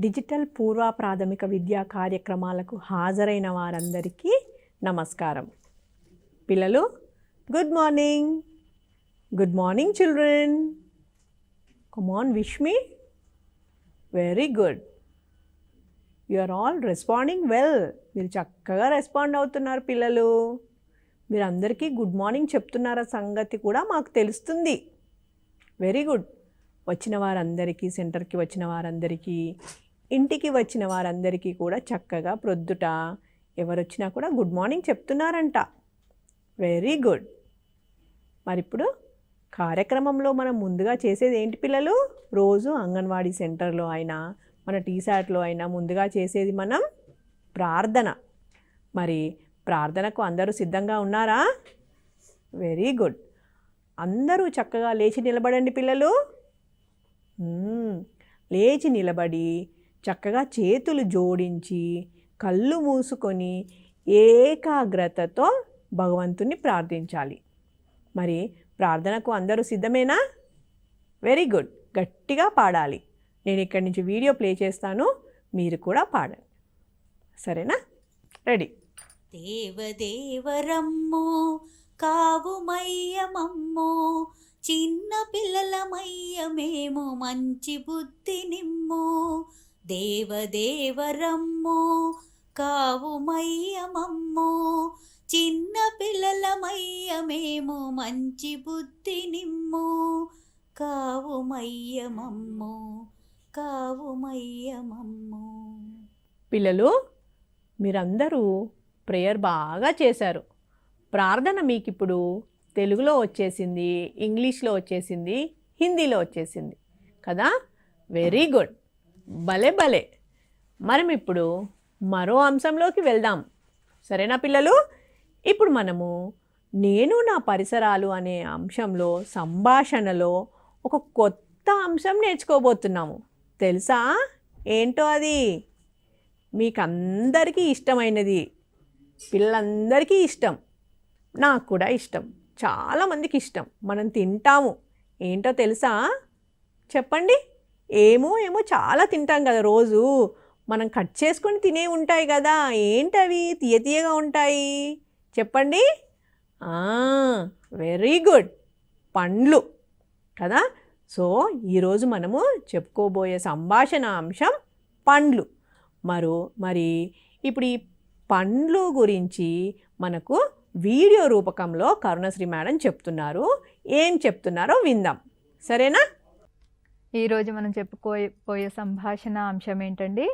Digital పూర్వ ప్రాథమిక విద్యా కార్యక్రమాలకు హాజరైన వారందరికీ నమస్కారం. పిల్లలు, good morning. Good morning children. Come on, wish me. Very good. You are all responding well. మీరు చక్కగా రెస్పాండ్ అవుతున్నారు పిల్లలు. మీరు అందరికీ గుడ్ మార్నింగ్ చెప్తున్నారా సంగతి కూడా మాకు తెలుస్తుంది. Very good. వచ్చిన వారందరికీ, సెంటర్కి వచ్చిన వారందరికీ, ఇంటికి వచ్చిన వారందరికీ కూడా చక్కగా ప్రొద్దుట ఎవరు వచ్చినా కూడా గుడ్ మార్నింగ్ చెప్తున్నారంట. Very good. మరి ఇప్పుడు కార్యక్రమంలో మనం ముందుగా చేసేది ఏంటి పిల్లలు? రోజు అంగన్వాడీ సెంటర్లో అయినా మన టీసాట్లో అయినా ముందుగా చేసేది మనం ప్రార్థన. మరి ప్రార్థనకు అందరూ సిద్ధంగా ఉన్నారా? Very good. అందరూ చక్కగా లేచి నిలబడండి పిల్లలు. లేచి నిలబడి చక్కగా చేతులు జోడించి కళ్ళు మూసుకొని ఏకాగ్రతతో భగవంతుని ప్రార్థించాలి. మరి ప్రార్థనకు అందరూ సిద్ధమేనా? Very good. గట్టిగా పాడాలి. నేను ఇక్కడి నుంచి వీడియో ప్లే చేస్తాను, మీరు కూడా పాడండి. సరేనా? రెడీ. దేవదేవరమ్మో కావుమయ్యమమ్మో, చిన్న పిల్లలమయ్య మేము మంచి బుద్ధి నిమ్మో. దేవదేవరమ్మో కావుమయ్యమమ్మో, చిన్న పిల్లలమయ్య మేము మంచి బుద్ధి నిమ్మో. కావుమయ్యమమ్మో, కావుమయ్యమమ్మో. పిల్లలు, మీరందరూ ప్రేయర్ బాగా చేశారు. ప్రార్థన మీకు ఇప్పుడు తెలుగులో వచ్చేసింది, ఇంగ్లీష్లో వచ్చేసింది, హిందీలో వచ్చేసింది కదా? Very good. భలే భలే. మనం ఇప్పుడు మరో అంశంలోకి వెళ్దాం. సరేనా పిల్లలు? ఇప్పుడు మనము నేను నా పరిసరాలు అనే అంశంలో సంభాషణలో ఒక కొత్త అంశం నేర్చుకోబోతున్నాము. తెలుసా ఏంటో అది? మీకు అందరికీ ఇష్టమైనది, పిల్లలందరికీ ఇష్టం, నాకు కూడా ఇష్టం, చాలామందికి ఇష్టం, మనం తింటాము. ఏంటో తెలుసా? చెప్పండి. ఏమో చాలా తింటాం కదా రోజు. మనం కట్ చేసుకొని తినే ఉంటాయి కదా. ఏంటవి తీయ తీయగా ఉంటాయి? చెప్పండి. వెరీ గుడ్, పండ్లు కదా. సో ఈరోజు మనము చెప్పుకోబోయే సంభాషణ అంశం పండ్లు. మరి ఇప్పుడు ఈ పండ్లు గురించి మనకు వీడియో రూపకంలో కరుణశ్రీ మేడం చెప్తున్నారు. ఏం చెప్తున్నారో విందాం. సరేనా? ఈరోజు మనం చెప్పుకోపోయే సంభాషణ అంశం ఏంటండి?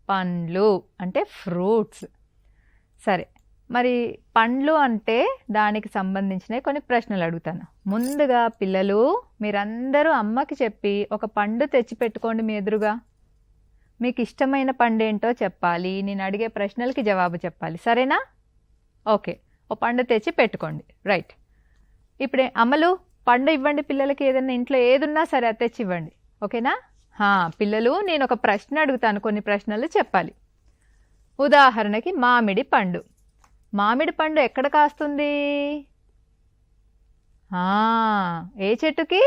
పండ్లు అంటే ఫ్రూట్స్. సరే, మరి పండ్లు అంటే దానికి సంబంధించిన కొన్ని ప్రశ్నలు అడుగుతాను. ముందుగా పిల్లలు, మీరందరూ అమ్మకి చెప్పి ఒక పండు తెచ్చి పెట్టుకోండి మీ ఎదురుగా. మీకు ఇష్టమైన పండు ఏంటో చెప్పాలి. నేను అడిగే ప్రశ్నలకి జవాబు చెప్పాలి. సరేనా? ఓకే, ఓ పండు తెచ్చి పెట్టుకోండి. రైట్. ఇప్పుడే అమ్మలు పండు ఇవ్వండి పిల్లలకి. ఏదైనా ఇంట్లో ఏదున్నా సరే అది తెచ్చి ఇవ్వండి. ఓకేనా? పిల్లలు, నేను ఒక ప్రశ్న అడుగుతాను, కొన్ని ప్రశ్నలు చెప్పాలి. ఉదాహరణకి మామిడి పండు. మామిడి పండు ఎక్కడ కాస్తుంది? ఏ చెట్టుకి?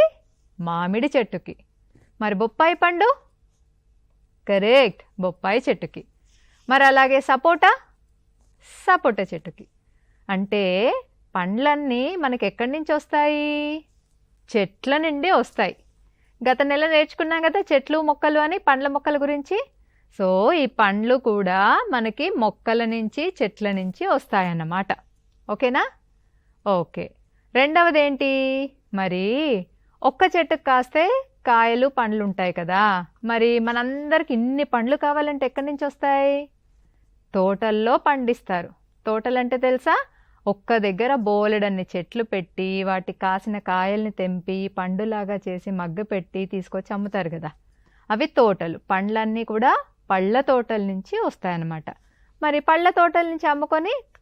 మామిడి చెట్టుకి. మరి బొప్పాయి పండు? కరెక్ట్, బొప్పాయి చెట్టుకి. మరి అలాగే సపోటా చెట్టుకి. అంటే పండ్లన్నీ మనకి ఎక్కడి నుంచి వస్తాయి? చెట్ల నుండి వస్తాయి. గత నెల నేర్చుకున్నాం కదా చెట్లు మొక్కలు అని, పండ్ల మొక్కల గురించి. సో ఈ పండ్లు కూడా మనకి మొక్కల నుంచి, చెట్ల నుంచి వస్తాయన్నమాట. ఓకేనా? ఓకే. రెండవది ఏంటి? మరి ఒక్క చెట్టుకు కాస్తే కాయలు పండ్లు ఉంటాయి కదా. మరి మనందరికి ఇన్ని పండ్లు కావాలంటే ఎక్కడి నుంచి వస్తాయి? తోటల్లో పండిస్తారు. తోటలంటే తెలుసా? ఒక్క దగ్గర బోలెడన్ని చెట్లు పెట్టి వాటి కాసిన కాయల్ని తెంపి పండులాగా చేసి మగ్గ పెట్టి తీసుకొచ్చి అమ్ముతారు కదా, అవి తోటలు. పండ్లన్నీ కూడా పళ్ళ తోటల నుంచి వస్తాయన్నమాట. మరి పళ్ళ తోటల నుంచి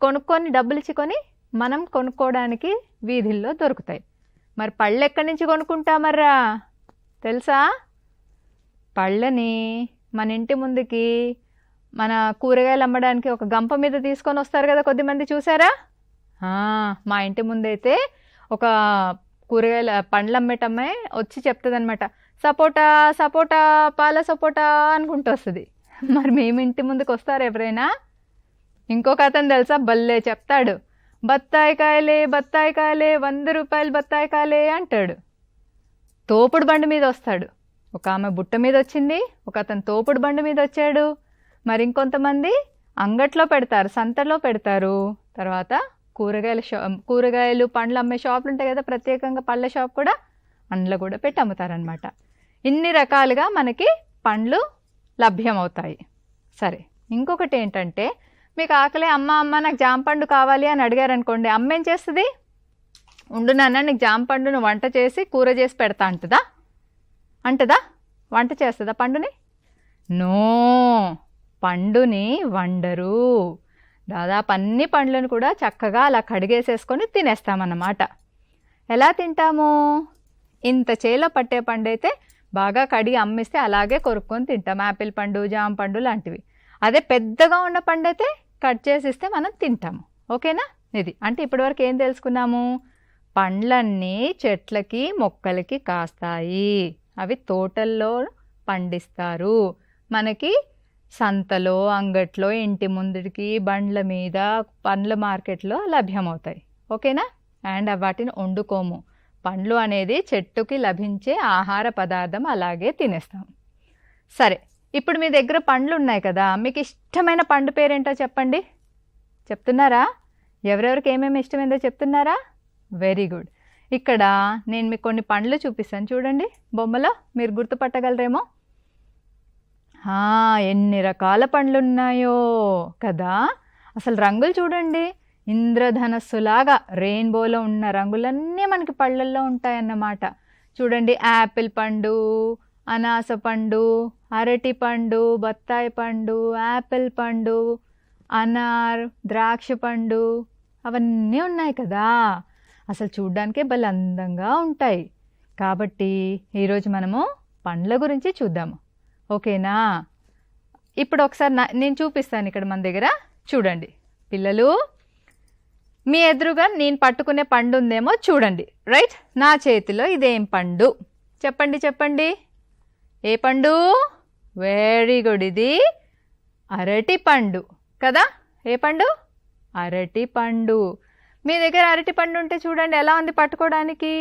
కొనుక్కొని డబ్బులు ఇచ్చుకొని మనం కొనుక్కోవడానికి వీధుల్లో దొరుకుతాయి. మరి పళ్ళు ఎక్కడి నుంచి కొనుక్కుంటామర్రా? తెలుసా? పళ్ళని మన ఇంటి ముందుకి మన కూరగాయలు అమ్మడానికి ఒక గంప మీద తీసుకొని వస్తారు కదా కొద్దిమంది, చూసారా? మా ఇంటి ముందైతే ఒక కూరగాయల పండ్లు అమ్మేటమ్మాయి వచ్చి చెప్తుంది అనమాట, సపోటా సపోటా పాల సపోటా అనుకుంటూ వస్తుంది. మరి మేము ఇంటి ముందుకు వస్తారు ఎవరైనా? ఇంకొక అతను తెలుసా, భలే చెప్తాడు, బత్తాయి కాయలే 100 రూపాయలు బత్తాయి కాయలే అంటాడు. తోపుడు బండి మీద వస్తాడు. ఒక ఆమె బుట్ట మీద వచ్చింది, ఒక అతను తోపుడు బండి మీద వచ్చాడు. మరి ఇంకొంతమంది అంగట్లో పెడతారు, సంతలో పెడతారు. తర్వాత కూరగాయలు పండ్లు అమ్మే షాపులు ఉంటాయి కదా, ప్రత్యేకంగా పళ్ళ షాప్ కూడా, అందులో కూడా పెట్టి అమ్ముతారనమాట. ఇన్ని రకాలుగా మనకి పండ్లు లభ్యమవుతాయి. సరే, ఇంకొకటి ఏంటంటే, మీకు ఆకలి అమ్మ నాకు జామ పండు కావాలి అని అడిగారు అనుకోండి, అమ్మ ఏం చేస్తుంది? ఉండు నాన్న నీకు జామ పండును వంట చేసి కూర చేసి పెడతా అంటదా? వంట చేస్తుందా పండుని? నో, పండుని వండరు. దాదాపు అన్ని పండ్లను కూడా చక్కగా అలా కడిగేసేసుకొని తినేస్తామన్నమాట. ఎలా తింటాము? ఇంత చేలో పట్టే పండు అయితే బాగా కడిగి అమ్మిస్తే అలాగే కొరుక్కొని తింటాం, యాపిల్ పండు, జామ పండు లాంటివి. అదే పెద్దగా ఉన్న పండు అయితే కట్ చేసి ఇస్తే మనం తింటాము. ఓకేనా? ఇది అంటే ఇప్పటివరకు ఏం తెలుసుకున్నాము? పండ్లన్నీ చెట్లకి మొక్కలకి కాస్తాయి, అవి తోటల్లో పండిస్తారు, మనకి సంతలో అంగట్లో ఇంటి ముందుకి బండ్ల మీద పండ్ల మార్కెట్లో లభ్యమవుతాయి. ఓకేనా? అండ్ వాటిని వండుకోము. పండ్లు అనేది చెట్టుకి లభించే ఆహార పదార్థం, అలాగే తినేస్తాం. సరే, ఇప్పుడు మీ దగ్గర పండ్లు ఉన్నాయి కదా, మీకు ఇష్టమైన పండు పేరేంటో చెప్పండి. చెప్తున్నారా? ఎవరెవరికి ఏమేమి ఇష్టమైందో చెప్తున్నారా? Very good. ఇక్కడ నేను మీకు కొన్ని పండ్లు చూపిస్తాను, చూడండి బొమ్మలో, మీరు గుర్తుపట్టగలరేమో. ఎన్ని రకాల పండ్లు ఉన్నాయో కదా. అసలు రంగులు చూడండి, ఇంద్రధనస్సులాగా రెయిన్బోలో ఉన్న రంగులన్నీ మనకి పళ్ళల్లో ఉంటాయన్నమాట. చూడండి, యాపిల్ పండు, అనాస పండు, అరటి పండు, బత్తాయి పండు, యాపిల్ పండు, అనార్, ద్రాక్ష పండు, అవన్నీ ఉన్నాయి కదా. అసలు చూడ్డానికే భలే అందంగా ఉంటాయి. కాబట్టి ఈరోజు మనము పండ్ల గురించి చూద్దాము. ఓకేనా? ఇప్పుడు ఒకసారి నేను చూపిస్తాను. ఇక్కడ మన దగ్గర చూడండి పిల్లలు, మీ ఎదురుగా నేను పట్టుకునే పండు ఉందేమో చూడండి. రైట్, నా చేతిలో ఇదేం పండు? చెప్పండి. ఏ పండు? వెరీ గుడ్, ఇది అరటి పండు కదా. ఏ పండు? అరటి పండు. మీ దగ్గర అరటి పండు ఉంటే చూడండి ఎలా ఉంది పట్టుకోవడానికి,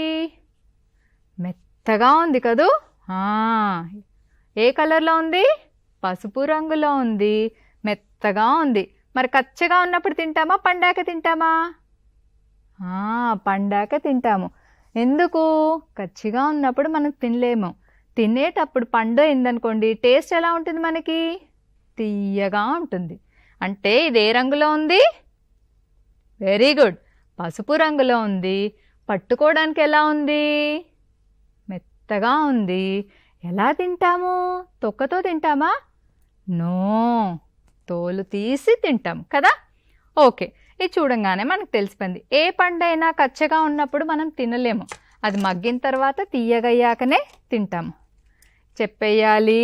మెత్తగా ఉంది కదూ. ఏ కలర్లో ఉంది? పసుపు రంగులో ఉంది, మెత్తగా ఉంది. మరి కచ్చగా ఉన్నప్పుడు తింటామా, పండాక తింటామా? పండాక తింటాము. ఎందుకు? కచ్చిగా ఉన్నప్పుడు మనం తినలేము. తినేటప్పుడు పండు అయిందనుకోండి, టేస్ట్ ఎలా ఉంటుంది మనకి? తీయగా ఉంటుంది. అంటే ఇది ఏ రంగులో ఉంది? వెరీ గుడ్, పసుపు రంగులో ఉంది. పట్టుకోవడానికి ఎలా ఉంది? మెత్తగా ఉంది. ఎలా తింటాము? తొక్కతో తింటామా? నో, తోలు తీసి తింటాం కదా. ఓకే, ఇది చూడంగానే మనకు తెలిసిపోయింది. ఏ పండు అయినా కచ్చగా ఉన్నప్పుడు మనం తినలేము, అది మగ్గిన తర్వాత తీయగయ్యాకనే తింటాము. చెప్పేయాలి,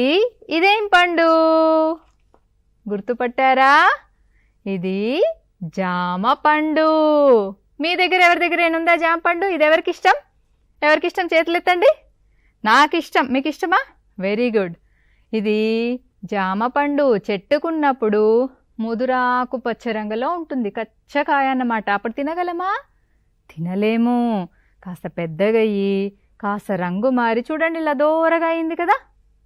ఇదేం పండు? గుర్తుపట్టారా? ఇది జామ పండు. మీ దగ్గర ఎవరి దగ్గర ఏముందా జామ పండు? ఇది ఎవరికి ఇష్టం? చేతులు ఎత్తండి. నాకు ఇష్టం, మీకు ఇష్టమా? Very good. ఇది జామ పండు చెట్టుకున్నప్పుడు ముదురాకు పచ్చ రంగులో ఉంటుంది, కచ్చకాయ అన్నమాట. అప్పుడు తినగలమా? తినలేము. కాస్త పెద్దగయ్యి కాస్త రంగు మారి, చూడండి ఇలా దూరగా అయింది కదా,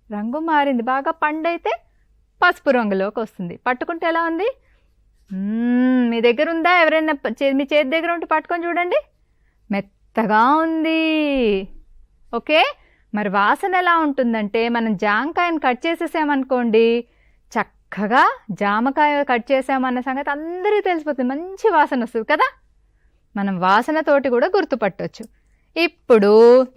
రంగు మారింది. బాగా పండైతే పసుపు రంగులోకి వస్తుంది. పట్టుకుంటే ఎలా ఉంది? మీ దగ్గర ఉందా? ఎవరైనా మీ చేతి దగ్గర ఉంటే పట్టుకొని చూడండి, మెత్తగా ఉంది. ఓకే, మరి వాసన ఎలా ఉంటుందంటే, మనం జామకాయను కట్ చేసేసామనుకోండి, చక్కగా జామకాయ కట్ చేసామన్న సంగతి అందరికీ తెలిసిపోతుంది, మంచి వాసన వస్తుంది కదా. మనం వాసనతోటి కూడా గుర్తుపట్టవచ్చు. ఇప్పుడు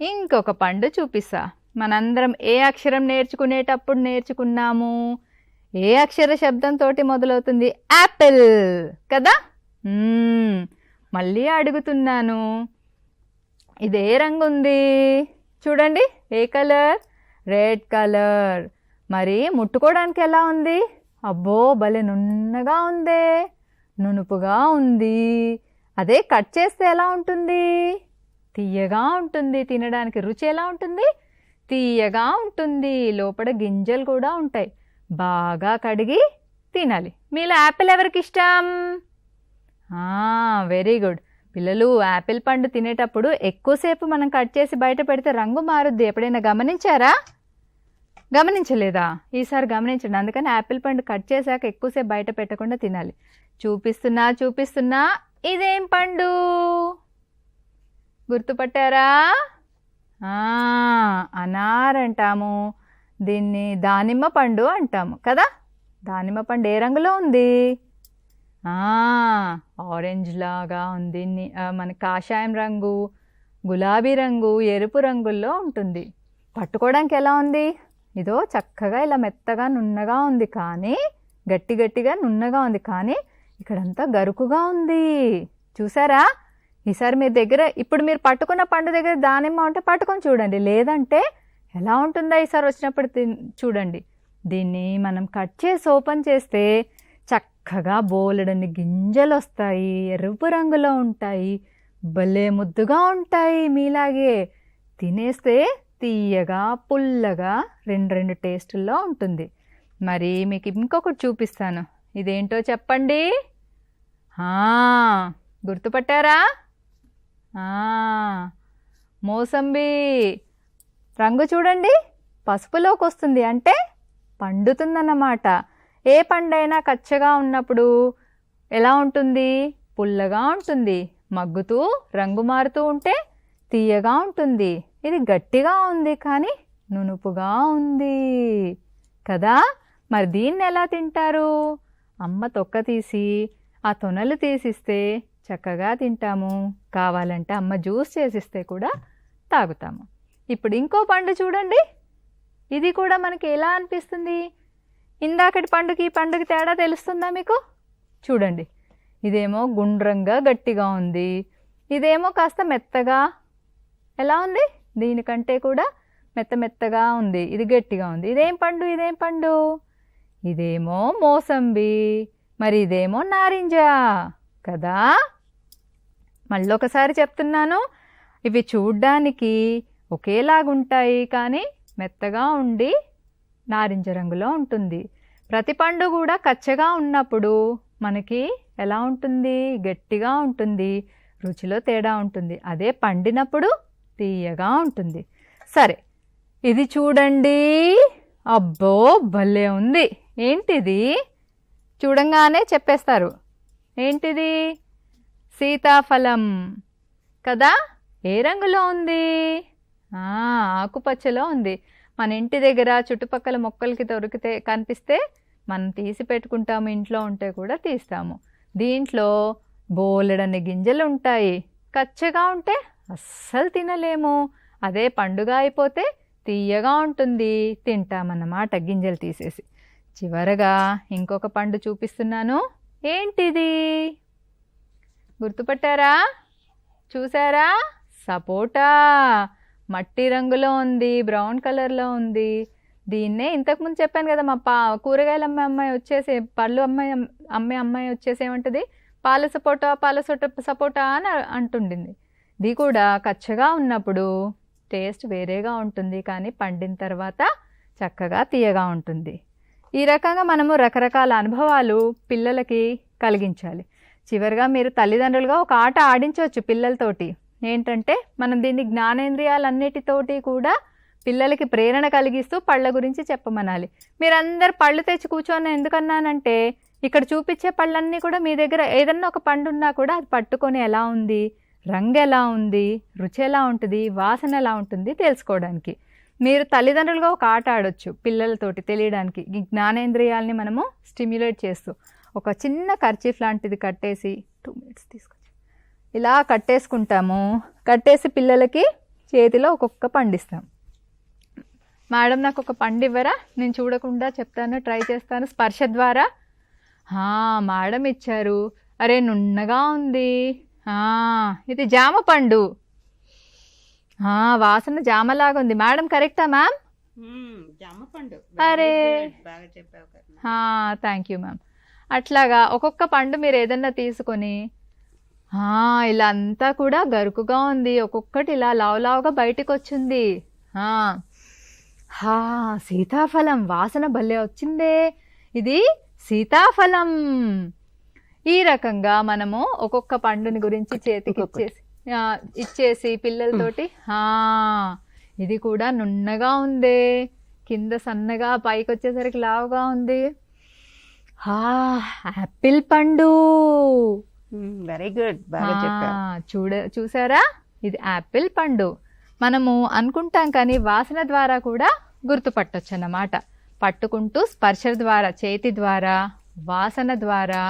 ఇంకొక పండు చూపిస్తా. మనందరం ఏ అక్షరం నేర్చుకునేటప్పుడు నేర్చుకున్నాము? ఏ అక్షర శబ్దంతో మొదలవుతుంది? యాపిల్ కదా. మళ్ళీ అడుగుతున్నాను, ఇది ఏ రంగు ఉంది? చూడండి, ఏ కలర్? Red colour. మరి ముట్టుకోవడానికి ఎలా ఉంది? అబ్బో, భలే నున్నగా ఉందే, నునుపుగా ఉంది. అదే కట్ చేస్తే ఎలా ఉంటుంది? తీయగా ఉంటుంది. తినడానికి రుచి ఎలా ఉంటుంది? తీయగా ఉంటుంది, లోపల గింజలు కూడా ఉంటాయి. బాగా కడిగి తినాలి. మీలో యాపిల్ ఎవరికి ఇష్టం? Very good. పిల్లలు, యాపిల్ పండు తినేటప్పుడు ఎక్కువసేపు మనం కట్ చేసి బయట పెడితే రంగు మారుద్ది. ఎప్పుడైనా గమనించారా? గమనించలేదా? ఈసారి గమనించండి. అందుకని యాపిల్ పండు కట్ చేశాక ఎక్కువసేపు బయట పెట్టకుండా తినాలి. చూపిస్తున్నా ఇదేం పండు గుర్తుపట్టారా? అనార్ అంటాము. దీన్ని దానిమ్మ పండు అంటాము కదా. దానిమ్మ పండు ఏ రంగులో ఉంది? ఆరెంజ్ లాగా ఉంది. మన కాషాయం రంగు, గులాబీ రంగు, ఎరుపు రంగుల్లో ఉంటుంది. పట్టుకోవడానికి ఎలా ఉంది? ఇదో చక్కగా ఇలా మెత్తగా నున్నగా ఉంది, కానీ గట్టిగా నున్నగా ఉంది, కానీ ఇక్కడంతా గరుకుగా ఉంది. చూసారా? ఈసారి మీ దగ్గర ఇప్పుడు మీరు పట్టుకున్న పండు దగ్గర దానిమ్మ ఉంటే పట్టుకొని చూడండి, లేదంటే ఎలా ఉంటుందో ఈసారి వచ్చినప్పుడు చూడండి. దీన్ని మనం కట్ చేసి ఓపెన్ చేస్తే చక్కగా బోలెడన్ని గింజలు వస్తాయి, ఎరుపు రంగులో ఉంటాయి, భలే ముద్దుగా ఉంటాయి. మీలాగే తినేస్తే తీయగా పుల్లగా రెండు టేస్టుల్లో ఉంటుంది. మరి మీకు ఇంకొకటి చూపిస్తాను. ఇదేంటో చెప్పండి. గుర్తుపట్టారా? మోసంబి. రంగు చూడండి, పసుపులోకి వస్తుంది, అంటే పండుతుందన్నమాట. ఏ పండైనా కచ్చగా ఉన్నప్పుడు ఎలా ఉంటుంది? పుల్లగా ఉంటుంది. మగ్గుతూ రంగు మారుతూ ఉంటే తీయగా ఉంటుంది. ఇది గట్టిగా ఉంది, కానీ నునుపుగా ఉంది కదా. మరి దీన్ని ఎలా తింటారు? అమ్మ తొక్క తీసి ఆ తొనలు తీసిస్తే చక్కగా తింటాము. కావాలంటే అమ్మ జ్యూస్ చేసిస్తే కూడా తాగుతాము. ఇప్పుడు ఇంకో పండు చూడండి. ఇది కూడా మనకి ఎలా అనిపిస్తుంది? ఇందాకటి పండుకి ఈ పండుకి తేడా తెలుస్తుందా మీకు? చూడండి, ఇదేమో గుండ్రంగా గట్టిగా ఉంది, ఇదేమో కాస్త మెత్తగా ఎలా ఉంది? దీనికంటే కూడా మెత్తగా ఉంది, ఇది గట్టిగా ఉంది. ఇదేం పండు? ఇదేమో మోసంబి, మరి ఇదేమో నారింజ కదా. మళ్ళొకసారి చెప్తున్నాను, ఇవి చూడ్డానికి ఒకేలాగుంటాయి, కానీ మెత్తగా ఉండి నారింజ రంగులో ఉంటుంది. ప్రతి పండు కూడా కచ్చగా ఉన్నప్పుడు మనకి ఎలా ఉంటుంది? గట్టిగా ఉంటుంది, రుచిలో తేడా ఉంటుంది. అదే పండినప్పుడు తీయగా ఉంటుంది. సరే, ఇది చూడండి. అబ్బో భలే ఉంది. ఏంటిది? చూడంగానే చెప్పేస్తారు. ఏంటిది? సీతాఫలం కదా. ఏ రంగులో ఉంది? ఆకుపచ్చలో ఉంది. మన ఇంటి దగ్గర చుట్టుపక్కల మొక్కలకి దొరికితే కనిపిస్తే మనం తీసి పెట్టుకుంటాము, ఇంట్లో ఉంటే కూడా తీస్తాము. దీంట్లో బోలెడన్ని గింజలు ఉంటాయి. కచ్చగా ఉంటే అస్సలు తినలేము. అదే పండుగ అయిపోతే తీయగా ఉంటుంది, తింటామన్నమాట గింజలు తీసేసి. చివరగా ఇంకొక పండు చూపిస్తున్నాను. ఏంటిది? గుర్తుపట్టారా? చూసారా? సపోటా. మట్టి రంగులో ఉంది, బ్రౌన్ కలర్లో ఉంది. దీన్నే ఇంతకుముందు చెప్పాను కదా, మా కూరగాయలు అమ్మాయి వచ్చేసి పళ్ళు అమ్మాయి వచ్చేసి ఏమంటుంది? పాల సపోటా అని అంటుండింది. ఇది కూడా కచ్చగా ఉన్నప్పుడు టేస్ట్ వేరేగా ఉంటుంది, కానీ పండిన తర్వాత చక్కగా తీయగా ఉంటుంది. ఈ రకంగా మనము రకరకాల అనుభవాలు పిల్లలకి కలిగించాలి. చివరిగా మీరు తల్లిదండ్రులుగా ఒక ఆట ఆడించవచ్చు పిల్లలతోటి. ఏంటంటే, మనం దీన్ని జ్ఞానేంద్రియాలన్నిటితోటి కూడా పిల్లలకి ప్రేరణ కలిగిస్తూ పళ్ళ గురించి చెప్పమనాలి. మీరందరు పళ్ళు తెచ్చి కూర్చొని ఎందుకన్నానంటే, ఇక్కడ చూపించే పళ్ళన్నీ కూడా మీ దగ్గర ఏదన్నా ఒక పండు ఉన్నా కూడా అది పట్టుకొని ఎలా ఉంది, రంగు ఎలా ఉంది, రుచి ఎలా ఉంటుంది, వాసన ఎలా ఉంటుంది తెలుసుకోవడానికి. మీరు తల్లిదండ్రులుగా ఒక ఆట ఆడొచ్చు పిల్లలతోటి తెలియడానికి. ఈ జ్ఞానేంద్రియాలని మనము స్టిమ్యులేట్ చేస్తూ ఒక చిన్న కర్చీఫ్ లాంటిది కట్టేసి 2 minutes తీసుకొచ్చి ఇలా కట్టేసుకుంటాము. కట్టేసి పిల్లలకి చేతిలో ఒక్కొక్క పండిస్తాం. మేడం నాకు ఒక పండు ఇవ్వరా, నేను చూడకుండా చెప్తాను, ట్రై చేస్తాను స్పర్శ ద్వారా. మేడం ఇచ్చారు. అరే నున్నగా ఉంది. ఇది జామ పండు. వాసన జామలాగా ఉంది. మేడం కరెక్టా మ్యామ్? జామ పండు. అరే బాగా చెప్పావు కదా. Thank you ma'am. అట్లాగా ఒక్కొక్క పండు మీరు ఏదన్నా తీసుకొని ఇలా అంతా కూడా గరుకుగా ఉంది, ఒక్కొక్కటి ఇలా లావులావుగా బయటకు వచ్చింది. హా, సీతాఫలం వాసన భలే వచ్చిందే. ఇది సీతాఫలం. ఈ రకంగా మనము ఒక్కొక్క పండుని గురించి చేతికి ఇచ్చేసి పిల్లలతోటి ఇది కూడా నున్నగా ఉందే, కింద సన్నగా పైకి వచ్చేసరికి లావుగా ఉంది. యాపిల్ పండు. వెరీ గుడ్, బాగా చెప్పావు. చూసారా, ఇది యాపిల్ పండు. మనము అనుకుంటాం కానీ వాసన ద్వారా కూడా గుర్తుపట్టొచ్చు అన్నమాట. పట్టుకుంటూ స్పర్శ ద్వారా, చేతి ద్వారా, వాసన ద్వారా,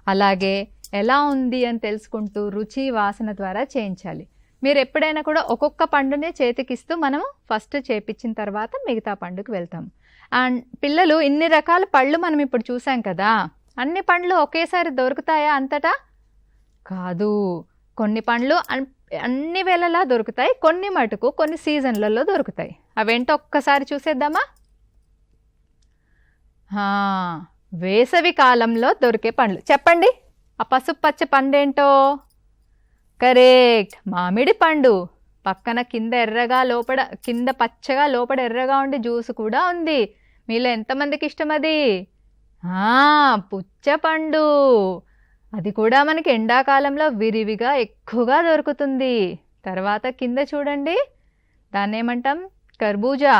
అలాగే ఎలా ఉంది అని తెలుసుకుంటూ రుచి వాసన ద్వారా చేయించాలి. మీరు ఎప్పుడైనా కూడా ఒక్కొక్క పండునే చేతికిస్తూ మనము ఫస్ట్ చేపించిన తర్వాత మిగతా పండుకి వెళ్తాం. అండ్ పిల్లలు ఇన్ని రకాల పళ్ళు మనం ఇప్పుడు చూసాం కదా, అన్ని పండ్లు ఒకేసారి దొరుకుతాయా అంతటా? కాదు. కొన్ని పండ్లు అన్ని వేళలా దొరుకుతాయి, కొన్ని మటుకు కొన్ని సీజన్లలో దొరుకుతాయి. అవేంటో ఒక్కసారి చూసేద్దామా? వేసవి కాలంలో దొరికే పండ్లు చెప్పండి. ఆ పసుపు పచ్చ పండేంటో? కరెక్ట్, మామిడి పండు. పక్కన కింద ఎర్రగా లోపల, కింద పచ్చగా లోపల ఎర్రగా ఉండి జ్యూస్ కూడా ఉంది. మీలో ఎంతమందికి ఇష్టం అది? పుచ్చపండు. అది కూడా మనకి ఎండాకాలంలో విరివిగా ఎక్కువగా దొరుకుతుంది. తర్వాత కింద చూడండి, దాన్ని ఏమంటాం? కర్బూజా.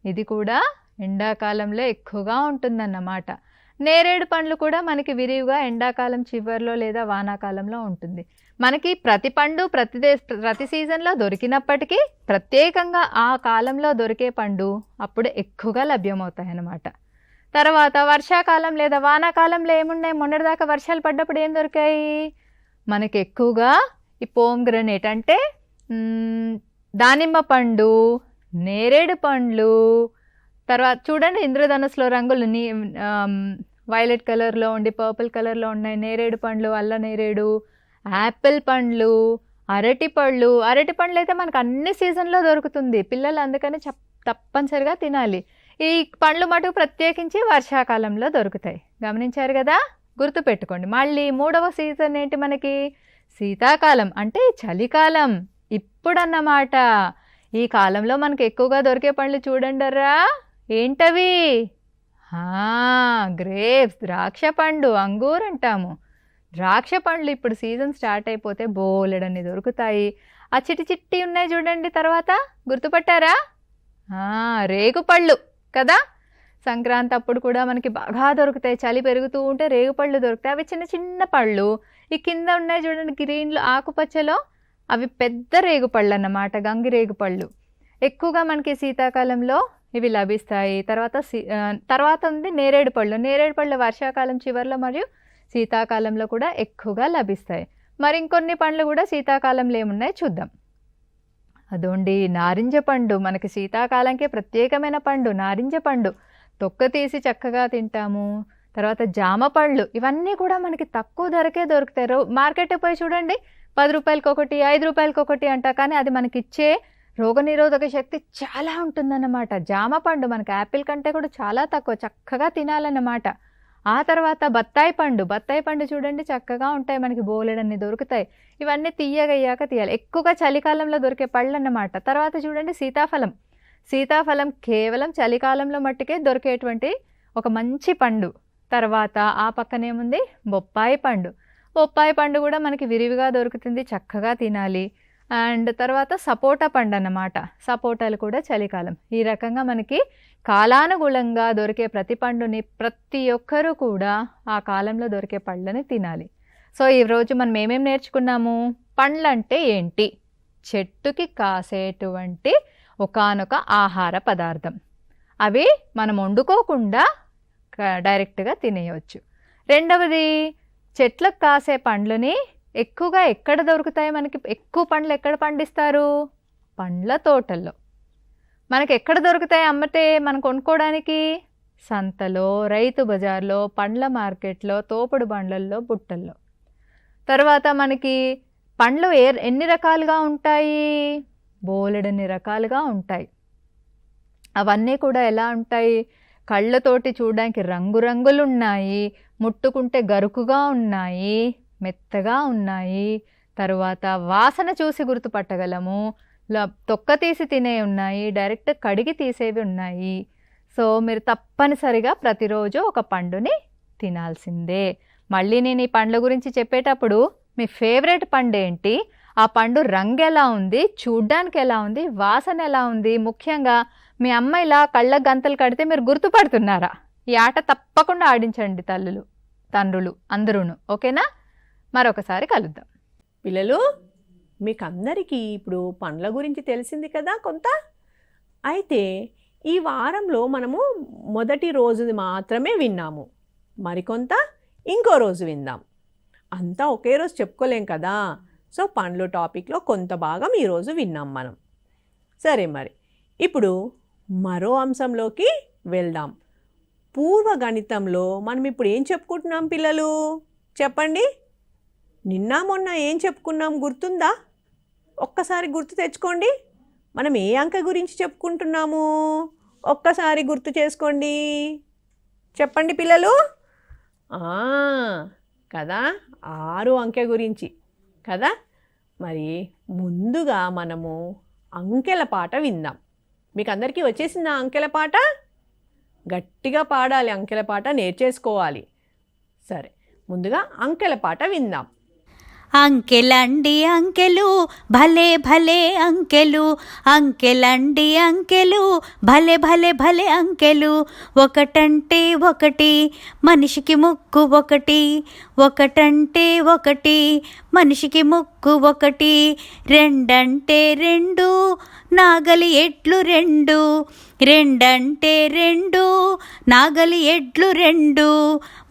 ఇది కూడా ఎండాకాలంలో ఎక్కువగా ఉంటుందన్నమాట. నేరేడు పండ్లు కూడా మనకి విరివిగా ఎండాకాలం చివరిలో లేదా వానాకాలంలో ఉంటుంది. మనకి ప్రతి పండు ప్రతి సీజన్లో దొరికినప్పటికీ ప్రత్యేకంగా ఆ కాలంలో దొరికే పండు అప్పుడు ఎక్కువగా లభ్యమవుతాయి అన్నమాట. తర్వాత వర్షాకాలం లేదా వానాకాలంలో ఏమున్నాయి? మొన్నటిదాకా వర్షాలు పడ్డప్పుడు ఏం దొరికాయి మనకి? ఎక్కువగా ఈ పోమ్గ్రనేట్ అంటే దానిమ్మ పండు, నేరేడు పండ్లు. తర్వాత చూడండి, ఇంద్రధనుస్సులో రంగులు వైలెట్ కలర్లో ఉండి పర్పుల్ కలర్లో ఉన్నాయి నేరేడు పండ్లు, అల్ల నేరేడు, యాపిల్ పండ్లు, అరటి పళ్ళు. అరటి పండ్లు అయితే మనకు అన్ని సీజన్లో దొరుకుతుంది. పిల్లలు అందుకని తప్పనిసరిగా తినాలి. ఈ పండ్లు మటుకు ప్రత్యేకించి వర్షాకాలంలో దొరుకుతాయి. గమనించారు కదా, గుర్తుపెట్టుకోండి. మళ్ళీ మూడవ సీజన్ ఏంటి మనకి? శీతాకాలం అంటే చలికాలం. ఇప్పుడన్నమాట. ఈ కాలంలో మనకు ఎక్కువగా దొరికే పండ్లు చూడండిరా, ఏంటవి? గ్రేప్స్, ద్రాక్ష పండు, అంగూర్ అంటాము. ద్రాక్ష పండ్లు ఇప్పుడు సీజన్ స్టార్ట్ అయిపోతే బోలెడన్ని దొరుకుతాయి. ఆ చిట్టి చిట్టి ఉన్నాయి చూడండి. తర్వాత గుర్తుపట్టారా? రేగుపళ్ళు కదా. సంక్రాంతి అప్పుడు కూడా మనకి బాగా దొరుకుతాయి. చలి పెరుగుతూ ఉంటే రేగుపళ్ళు దొరుకుతాయి. అవి చిన్న చిన్న పళ్ళు. ఈ కింద ఉన్నాయి చూడండి గ్రీన్లో, ఆకుపచ్చలో, అవి పెద్ద రేగుపళ్ళు అన్నమాట, గంగిరేగుపళ్ళు. ఎక్కువగా మనకి శీతాకాలంలో ఇవి లభిస్తాయి. తర్వాత ఉంది నేరేడు పళ్ళు. నేరేడు పళ్ళు వర్షాకాలం చివరిలో మరియు శీతాకాలంలో కూడా ఎక్కువగా లభిస్తాయి. మరి ఇంకొన్ని పండ్లు కూడా శీతాకాలంలో ఏమున్నాయి చూద్దాం. అదోండి నారింజ పండు. మనకి శీతాకాలంకే ప్రత్యేకమైన పండు నారింజ పండు. తొక్క తీసి చక్కగా తింటాము. తర్వాత జామ పళ్ళు. ఇవన్నీ కూడా మనకి తక్కువ ధరకే దొరుకుతాయి. మార్కెట్కి పోయి చూడండి, 10 రూపాయలకి ఒకటి, 5 రూపాయలకి ఒకటి అంట. కానీ అది మనకిచ్చే రోగనిరోధక శక్తి చాలా ఉంటుందన్నమాట. జామ పండు మనకి యాపిల్ కంటే కూడా చాలా తక్కువ, చక్కగా తినాలన్నమాట. ఆ తర్వాత బత్తాయి పండు. బత్తాయి పండు చూడండి, చక్కగా ఉంటాయి, మనకి బోలెడన్ని దొరుకుతాయి. ఇవన్నీ తీయగయ్యాక తీయాలి. ఎక్కువగా చలికాలంలో దొరికే పళ్ళు అన్నమాట. తర్వాత చూడండి సీతాఫలం. సీతాఫలం కేవలం చలికాలంలో మట్టుకే దొరికేటువంటి ఒక మంచి పండు. తర్వాత ఆ పక్కనేముంది? బొప్పాయి పండు. బొప్పాయి పండు కూడా మనకి విరివిగా దొరుకుతుంది, చక్కగా తినాలి. అండ్ తర్వాత సపోటా పండు అన్నమాట. సపోటాలు కూడా చలికాలం. ఈ రకంగా మనకి కాలానుగుణంగా దొరికే ప్రతి పండుని ప్రతి ఒక్కరూ కూడా ఆ కాలంలో దొరికే పళ్ళని తినాలి. సో ఈరోజు మనం ఏమేమి నేర్చుకున్నాము? పండ్లు అంటే ఏంటి? చెట్టుకి కాసేటువంటి ఒకానొక ఆహార పదార్థం. అవి మనం వండుకోకుండా డైరెక్ట్గా తినేయవచ్చు. రెండవది, చెట్లకు కాసే పండ్లని ఎక్కువగా ఎక్కడ దొరుకుతాయి? మనకి ఎక్కువ పండ్లు ఎక్కడ పండిస్తారు? పండ్ల తోటల్లో. మనకి ఎక్కడ దొరుకుతాయి అమ్మితే మనం కొనుక్కోవడానికి? సంతలో, రైతు బజార్లో, పండ్ల మార్కెట్లో, తోపుడు బండ్లల్లో, బుట్టల్లో. తర్వాత మనకి పండ్లు ఎన్ని రకాలుగా ఉంటాయి? బోలెడన్ని రకాలుగా ఉంటాయి. అవన్నీ కూడా ఎలా ఉంటాయి? కళ్ళతోటి చూడడానికి రంగురంగులు ఉన్నాయి, ముట్టుకుంటే గరుకుగా ఉన్నాయి, మెత్తగా ఉన్నాయి. తరువాత వాసన చూసి గుర్తుపట్టగలము. తొక్క తీసి తినే ఉన్నాయి, డైరెక్ట్ కడిగి తీసేవి ఉన్నాయి. సో మీరు తప్పనిసరిగా ప్రతిరోజు ఒక పండుని తినాల్సిందే. మళ్ళీ నేను ఈ పండ్ల గురించి చెప్పేటప్పుడు మీ ఫేవరెట్ పండు ఏంటి, ఆ పండు రంగు ఎలా ఉంది, చూడ్డానికి ఎలా ఉంది, వాసన ఎలా ఉంది, ముఖ్యంగా మీ అమ్మ ఇలా కళ్ళ గంతలు కడితే మీరు గుర్తుపడుతున్నారా? ఈ ఆట తప్పకుండా ఆడించండి తల్లులు తండ్రులు అందరూను. ఓకేనా? మరొకసారి కలుద్దాం. పిల్లలు, మీకు అందరికీ ఇప్పుడు పండ్ల గురించి తెలిసింది కదా కొంత. అయితే ఈ వారంలో మనము మొదటి రోజుది మాత్రమే విన్నాము, మరికొంత ఇంకో రోజు విందాం. అంతా ఒకే రోజు చెప్పుకోలేం కదా. సో పండ్లు టాపిక్లో కొంత భాగం ఈరోజు విన్నాం మనం. సరే, మరి ఇప్పుడు మరో అంశంలోకి వెళ్దాం. పూర్వగణితంలో మనం ఇప్పుడు ఏం చెప్పుకుంటున్నాం పిల్లలు? చెప్పండి. నిన్న మొన్న ఏం చెప్పుకున్నాం గుర్తుందా? ఒక్కసారి గుర్తు తెచ్చుకోండి. మనం ఏ అంకె గురించి చెప్పుకుంటున్నాము? ఒక్కసారి గుర్తు చేసుకోండి. చెప్పండి పిల్లలు. కదా, 6 అంకె గురించి కదా. మరి ముందుగా మనము అంకెల పాట విందాం. మీకు అందరికీ వచ్చేసిందా అంకెల పాట? గట్టిగా పాడాలి, అంకెల పాట నేర్చేసుకోవాలి. సరే, ముందుగా అంకెల పాట విందాం. అంకెలండి అంకెలు భలే భలే అంకెలు, అంకెలండి అంకెలు భలే భలే భలే అంకెలు. ఒకటంటే ఒకటి మనిషికి ముక్కు ఒకటి, ఒకటంటే ఒకటి మనిషికి ముక్కు ఒకటి. రెండంటే రెండు నాగలి ఎడ్లు రెండు, రెండంటే రెండు నాగలి ఎడ్లు రెండు.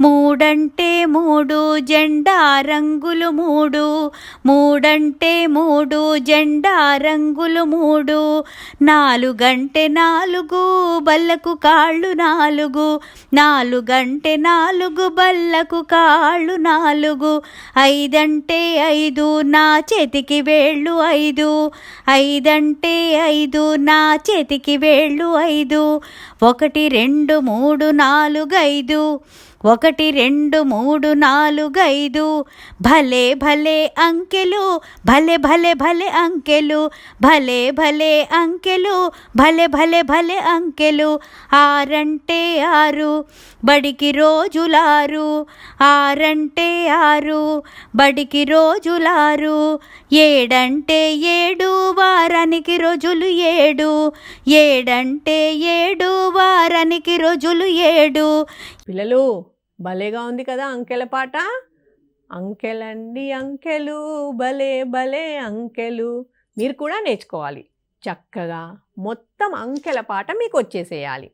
మూడంటే మూడు జెండా రంగులు మూడు, మూడంటే మూడు జెండా రంగులు మూడు. నాలుగంటే నాలుగు బల్లకు కాళ్ళు నాలుగు, నాలుగంటే నాలుగు బల్లకు కాళ్ళు నాలుగు. ఐదంటే ఐదు నా చేతికి వేళ్ళు ఐదు, ఐదంటే ఐదు నా చేతికి వేళ్ళు ఐదు. 1 2 3 4 5, 1 2 3 4 5. భలే భలే అంకెలు భలే భలే భలే అంకెలు, భలే భలే అంకెలు భలే భలే భలే అంకెలు. 6 అంటే 6 బడికి రోజులారు, 6 అంటే 6 బడికి రోజులారు. 7 అంటే 7 వారానికి రోజులు 7, 7 అంటే 7 వారానికి రోజులు 7. పిల్లలు, భలేగా ఉంది కదా అంకెల పాట. అంకెలండి అంకెలు భలే భలే అంకెలు. మీరు కూడా నేర్చుకోవాలి చక్కగా. మొత్తం అంకెల పాట మీకు వచ్చేసేయాలి.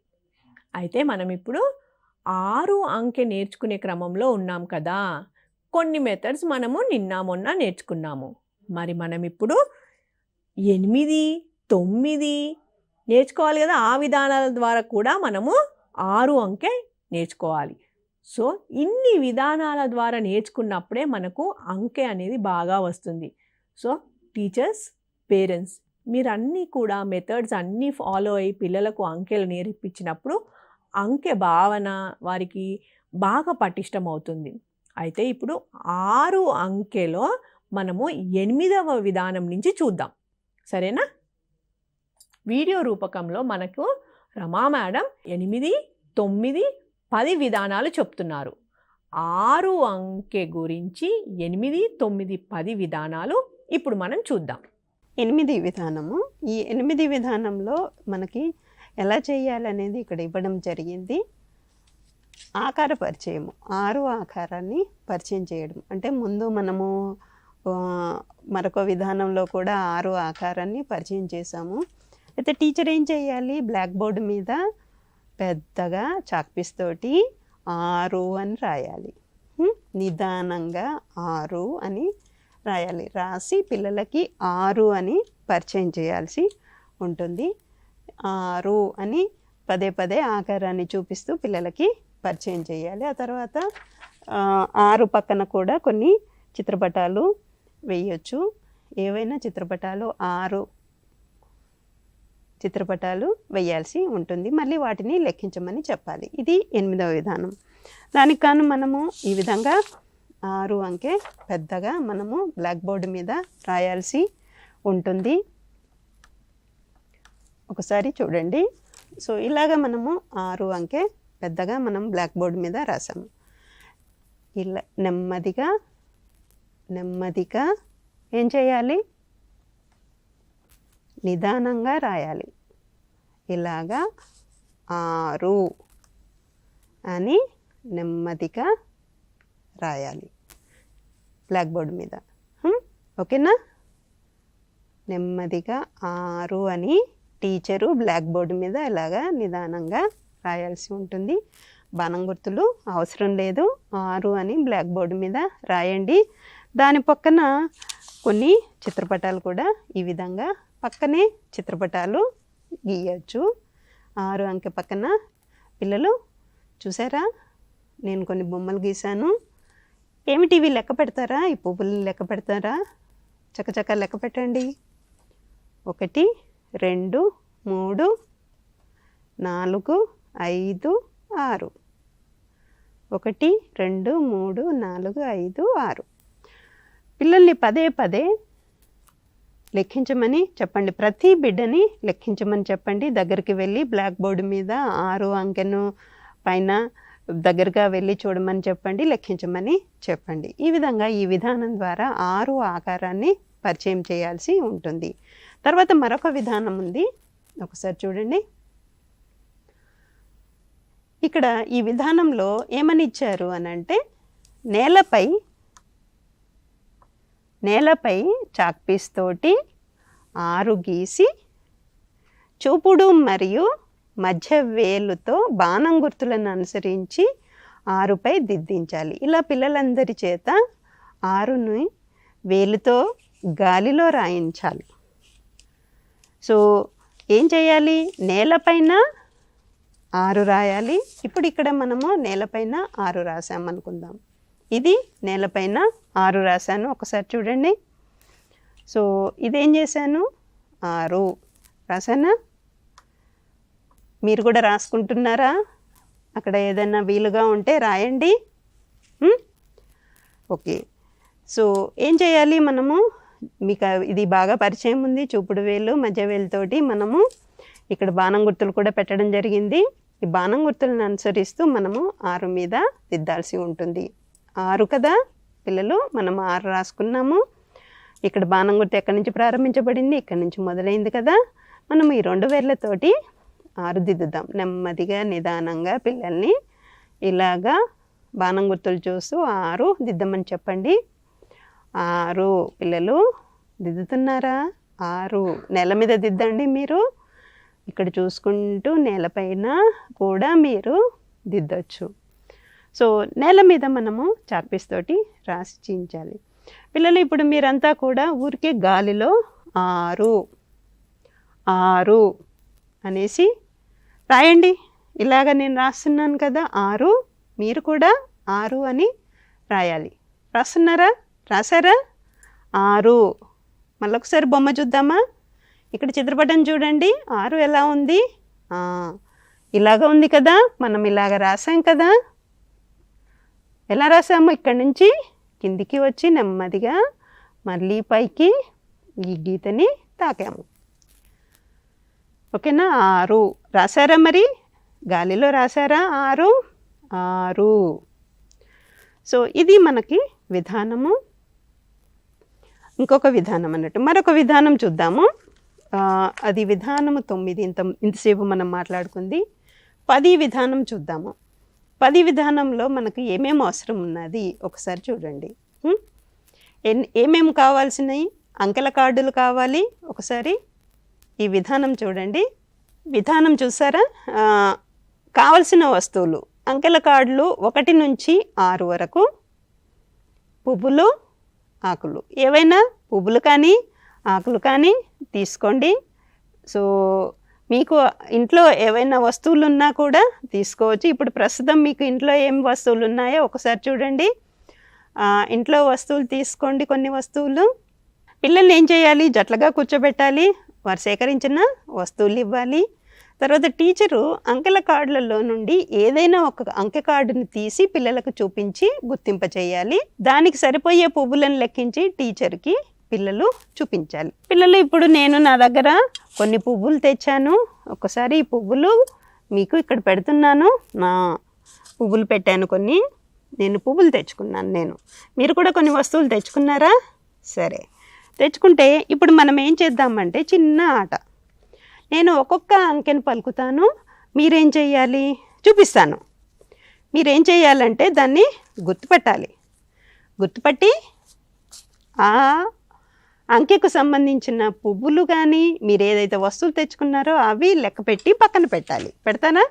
అయితే మనం ఇప్పుడు 6 అంకె నేర్చుకునే క్రమంలో ఉన్నాం కదా. కొన్ని మెథడ్స్ మనము నిన్న మొన్న నేర్చుకున్నాము. మరి మనం ఇప్పుడు 8, 9 నేర్చుకోవాలి కదా. ఆ విధానాల ద్వారా కూడా మనము 6 అంకె నేర్చుకోవాలి. సో ఇన్ని విధానాల ద్వారా నేర్చుకున్నప్పుడే మనకు అంకె అనేది బాగా వస్తుంది. సో టీచర్స్, పేరెంట్స్ మీరన్నీ కూడా మెథడ్స్ అన్నీ ఫాలో అయ్యి పిల్లలకు అంకెలు నేర్పించినప్పుడు అంకె భావన వారికి బాగా పటిష్టమవుతుంది. అయితే ఇప్పుడు 6 అంకెలో మనము 8వ విధానం నుంచి చూద్దాం. సరేనా? వీడియో రూపకంలో మనకు రమా మేడం 8, 9, 10 విధానాలు చెప్తున్నారు. 6 అంకె గురించి 8, 9, 10 విధానాలు ఇప్పుడు మనం చూద్దాం. 8 విధానము. ఈ 8 విధానంలో మనకి ఎలా చేయాలనేది ఇక్కడ ఇవ్వడం జరిగింది. ఆకార పరిచయము, 6 ఆకారాన్ని పరిచయం చేయడం. అంటే ముందు మనము మరొక విధానంలో కూడా 6 ఆకారాన్ని పరిచయం చేసాము. అయితే టీచర్ ఏం చేయాలి, బ్లాక్ బోర్డు మీద పెద్దగా చాక్పీస్ తోటి 6 అని రాయాలి. నిదానంగా 6 అని రాయాలి. రాసి పిల్లలకి 6 అని పరిచయం చేయాల్సి ఉంటుంది. 6 అని పదే పదే ఆకారాన్ని చూపిస్తూ పిల్లలకి పరిచయం చేయాలి. ఆ తర్వాత 6 పక్కన కూడా కొన్ని చిత్రపటాలు వేయొచ్చు. ఏవైనా చిత్రపటాలు 6 చిత్రపటాలు వేయాల్సి ఉంటుంది. మళ్ళీ వాటిని లెక్కించమని చెప్పాలి. ఇది 8వ విధానం. దానికి కాను మనము ఈ విధంగా 6 అంకె పెద్దగా మనము బ్లాక్ బోర్డు మీద రాయాల్సి ఉంటుంది. ఒకసారి చూడండి. సో ఇలాగ మనము 6 అంకె పెద్దగా మనం బ్లాక్ బోర్డ్ మీద రాసాము. ఇలా నెమ్మదిగా నెమ్మదిగా ఏం చేయాలి, నిదానంగా రాయాలి. ఇలాగా 6 అని నెమ్మదిగా రాయాలి బ్లాక్ బోర్డ్ మీద. ఓకేనా? నెమ్మదిగా 6 అని టీచరు బ్లాక్ బోర్డు మీద ఇలాగా నిదానంగా రాయాల్సి ఉంటుంది. బాణం గుర్తులు అవసరం లేదు, 6 అని బ్లాక్ బోర్డు మీద రాయండి. దాని పక్కన కొన్ని చిత్రపటాలు కూడా ఈ విధంగా పక్కనే చిత్రపటాలు గీయచ్చు. 6 అంకె పక్కన పిల్లలు చూసారా, నేను కొన్ని బొమ్మలు గీశాను. ఏమిటి ఇవి లెక్క పెడతారా? ఈ పువ్వులను లెక్క పెడతారా? చకచక లెక్క పెట్టండి. 1 2 3 4 5 6. 1 2 3 4 5 6. పిల్లల్ని పదే పదే లెక్కించమని చెప్పండి. ప్రతి బిడ్డని లెక్కించమని చెప్పండి. దగ్గరికి వెళ్ళి బ్లాక్ బోర్డు మీద 6 అంకెను పైన దగ్గరగా వెళ్ళి చూడమని చెప్పండి, లెక్కించమని చెప్పండి. ఈ విధంగా ఈ విధానం ద్వారా 6 ఆకారాన్ని పరిచయం చేయాల్సి ఉంటుంది. తర్వాత మరొక విధానం ఉంది, ఒకసారి చూడండి. ఇక్కడ ఈ విధానంలో ఏమని ఇచ్చారు అని అంటే, నేలపై చాక్ పీస్ తోటి 6 గీసి చూపుడు మరియు మధ్య వేలుతో బాణం గుర్తులను అనుసరించి 6పై దిద్దించాలి. ఇలా పిల్లలందరి చేత 6ని వేలుతో గాలిలో రాయించాలి. సో ఏం చేయాలి, నేలపైన 6 రాయాలి. ఇప్పుడు ఇక్కడ మనము నేలపైన 6 రాసామనుకుందాం. ఇది నేలపైన 6 రాశాను, ఒకసారి చూడండి. సో ఇదేం చేశాను, 6 రాసానా? మీరు కూడా రాసుకుంటున్నారా? అక్కడ ఏదైనా వీలుగా ఉంటే రాయండి. ఓకే. సో ఏం చేయాలి మనము, మీకు ఇది బాగా పరిచయం ఉంది, చూపుడు వేలు మధ్య వేలుతోటి మనము ఇక్కడ బాణం గుర్తులు కూడా పెట్టడం జరిగింది. ఈ బాణం గుర్తులను అనుసరిస్తూ మనము 6 మీద దిద్దాల్సి ఉంటుంది. 6 కదా పిల్లలు, మనం 6 రాసుకున్నాము. ఇక్కడ బాణం గుర్తు ఎక్కడి నుంచి ప్రారంభించబడింది, ఇక్కడి నుంచి మొదలైంది కదా. మనం ఈ 2 వేళ్ళతోటి 6 దిద్దుదాం. నెమ్మదిగా నిదానంగా పిల్లల్ని ఇలాగా బాణం గుర్తులు చూస్తూ 6 దిద్దమని చెప్పండి. 6 పిల్లలు దిద్దుతున్నారా? 6 నేల మీద దిద్దండి. మీరు ఇక్కడ చూసుకుంటూ నేలపైన కూడా మీరు దిద్దొచ్చు. సో నేల మీద మనము చాక్ పీస్ తోటి రాసి చించాలి. పిల్లలు ఇప్పుడు మీరంతా కూడా ఊరికే గాలిలో 6 6 అనేసి రాయండి. ఇలాగ నేను రాస్తున్నాను కదా 6, మీరు కూడా 6 అని రాయాలి. రాస్తున్నారా? రాసారా? 6. మళ్ళొకసారి బొమ్మ చూద్దామా? ఇక్కడ చిత్రపటం చూడండి. 6 ఎలా ఉంది? ఇలాగ ఉంది కదా. మనం ఇలాగ రాసాం కదా. ఎలా రాసాము? ఇక్కడి నుంచి కిందికి వచ్చి నెమ్మదిగా మళ్ళీ పైకి ఈ గీతని తాకాము. ఓకేనా? 6 రాసారా? మరి గాలిలో రాసారా? 6 6. సో ఇది మనకి విధానము. ఇంకొక విధానం అన్నట్టు మరొక విధానం చూద్దాము. అది విధానము 9. ఇంతసేపు మనం మాట్లాడుకుంది 10 విధానం చూద్దాము. 10 విధానంలో మనకు ఏమేమి అవసరం ఉన్నది ఒకసారి చూడండి. ఏమేమి కావాల్సినవి? అంకెల కార్డులు కావాలి. ఒకసారి ఈ విధానం చూడండి. విధానం చూసారా? కావలసిన వస్తువులు అంకెల కార్డులు 1 నుంచి 6 వరకు. పువ్వులు, ఆకులు, ఏవైనా పువ్వులు కానీ ఆకులు కానీ తీసుకోండి. సో మీకు ఇంట్లో ఏవైనా వస్తువులు ఉన్నా కూడా తీసుకోవచ్చు. ఇప్పుడు ప్రస్తుతం మీకు ఇంట్లో ఏం వస్తువులు ఉన్నాయో ఒకసారి చూడండి. ఇంట్లో వస్తువులు తీసుకోండి. కొన్ని వస్తువులు పిల్లల్ని ఏం చేయాలి? జట్లుగా కూర్చోబెట్టాలి. వారు సేకరించిన వస్తువులు ఇవ్వాలి. తర్వాత టీచరు అంకెల కార్డులలో నుండి ఏదైనా ఒక అంకె కార్డుని తీసి పిల్లలకు చూపించి గుర్తింప చేయాలి. దానికి సరిపోయే పువ్వులను లెక్కించి టీచర్కి పిల్లలు చూపించాలి. పిల్లలు ఇప్పుడు నేను నా దగ్గర కొన్ని పువ్వులు తెచ్చాను. ఒకసారి ఈ పువ్వులు మీకు ఇక్కడ పెడుతున్నాను. నా పువ్వులు పెట్టాను కొన్ని. నేను పువ్వులు తెచ్చుకున్నాను. మీరు కూడా కొన్ని వస్తువులు తెచ్చుకున్నారా? సరే, తెచ్చుకుంటే ఇప్పుడు మనం ఏం చేద్దామంటే చిన్న ఆట. నేను ఒక్కొక్క అంకెను పలుకుతాను, మీరేం చేయాలి చూపిస్తాను. మీరేం చేయాలంటే దాన్ని గుర్తుపట్టాలి. గుర్తుపట్టి ఆ అంకెకు సంబంధించిన పువ్వులు కానీ మీరు ఏదైతే వస్తువులు తెచ్చుకున్నారో అవి లెక్క పెట్టి పక్కన పెట్టాలి. పెడతానా?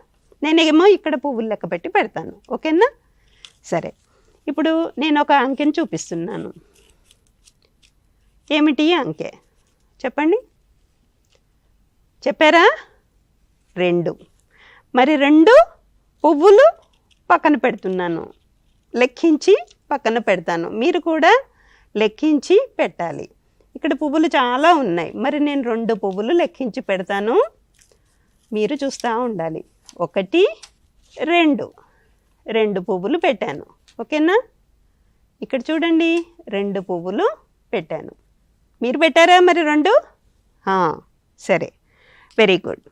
నేనేమో ఇక్కడ పువ్వులు లెక్క పెట్టి పెడతాను. ఓకేనా? సరే, ఇప్పుడు నేను ఒక అంకెను చూపిస్తున్నాను. ఏమిటి అంకె చెప్పండి? చెప్పారా? 2. మరి 2 పువ్వులు పక్కన పెడుతున్నాను. లెక్కించి పక్కన పెడతాను. మీరు కూడా లెక్కించి పెట్టాలి. ఇక్కడ పువ్వులు చాలా ఉన్నాయి. మరి నేను 2 పువ్వులు లెక్కించి పెడతాను. మీరు చూస్తూ ఉండాలి. 1, 2 పువ్వులు పెట్టాను. ఓకేనా? ఇక్కడ చూడండి, 2 పువ్వులు పెట్టాను. మీరు పెట్టారా మరి 2? సరే, వెరీ గుడ్.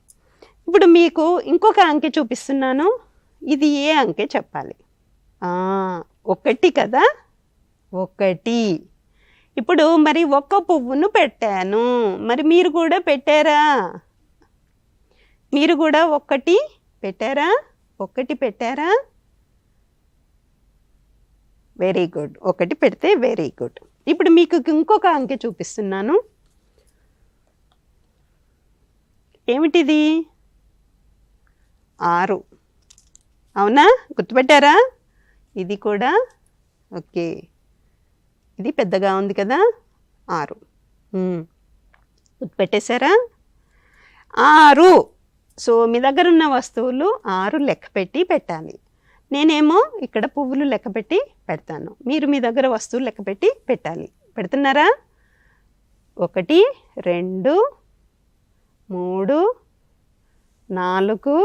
ఇప్పుడు మీకు ఇంకొక అంకె చూపిస్తున్నాను. ఇది ఏ అంకె చెప్పాలి? 1 కదా? 1. ఇప్పుడు మరి 1 పువ్వును పెట్టాను. మరి మీరు కూడా పెట్టారా? మీరు కూడా 1 పెట్టారా? 1 పెట్టారా? Very good. 1 పెడితే వెరీ గుడ్. ఇప్పుడు మీకు ఇంకొక అంకె చూపిస్తున్నాను. ఏమిటిది? 6. అవునా? గుర్తుపెట్టారా? ఇది కూడా ఓకే. ఇది పెద్దగా ఉంది కదా? 6. గుర్తుపెట్టేశారా? 6. సో మీ దగ్గర ఉన్న వస్తువులు 6 లెక్క పెట్టి పెట్టాలి. నేనేమో ఇక్కడ పువ్వులు లెక్క పెట్టి పెడతాను. మీరు మీ దగ్గర వస్తువులు లెక్క పెట్టి పెట్టాలి. పెడుతున్నారా? 1, 2, 3, 4,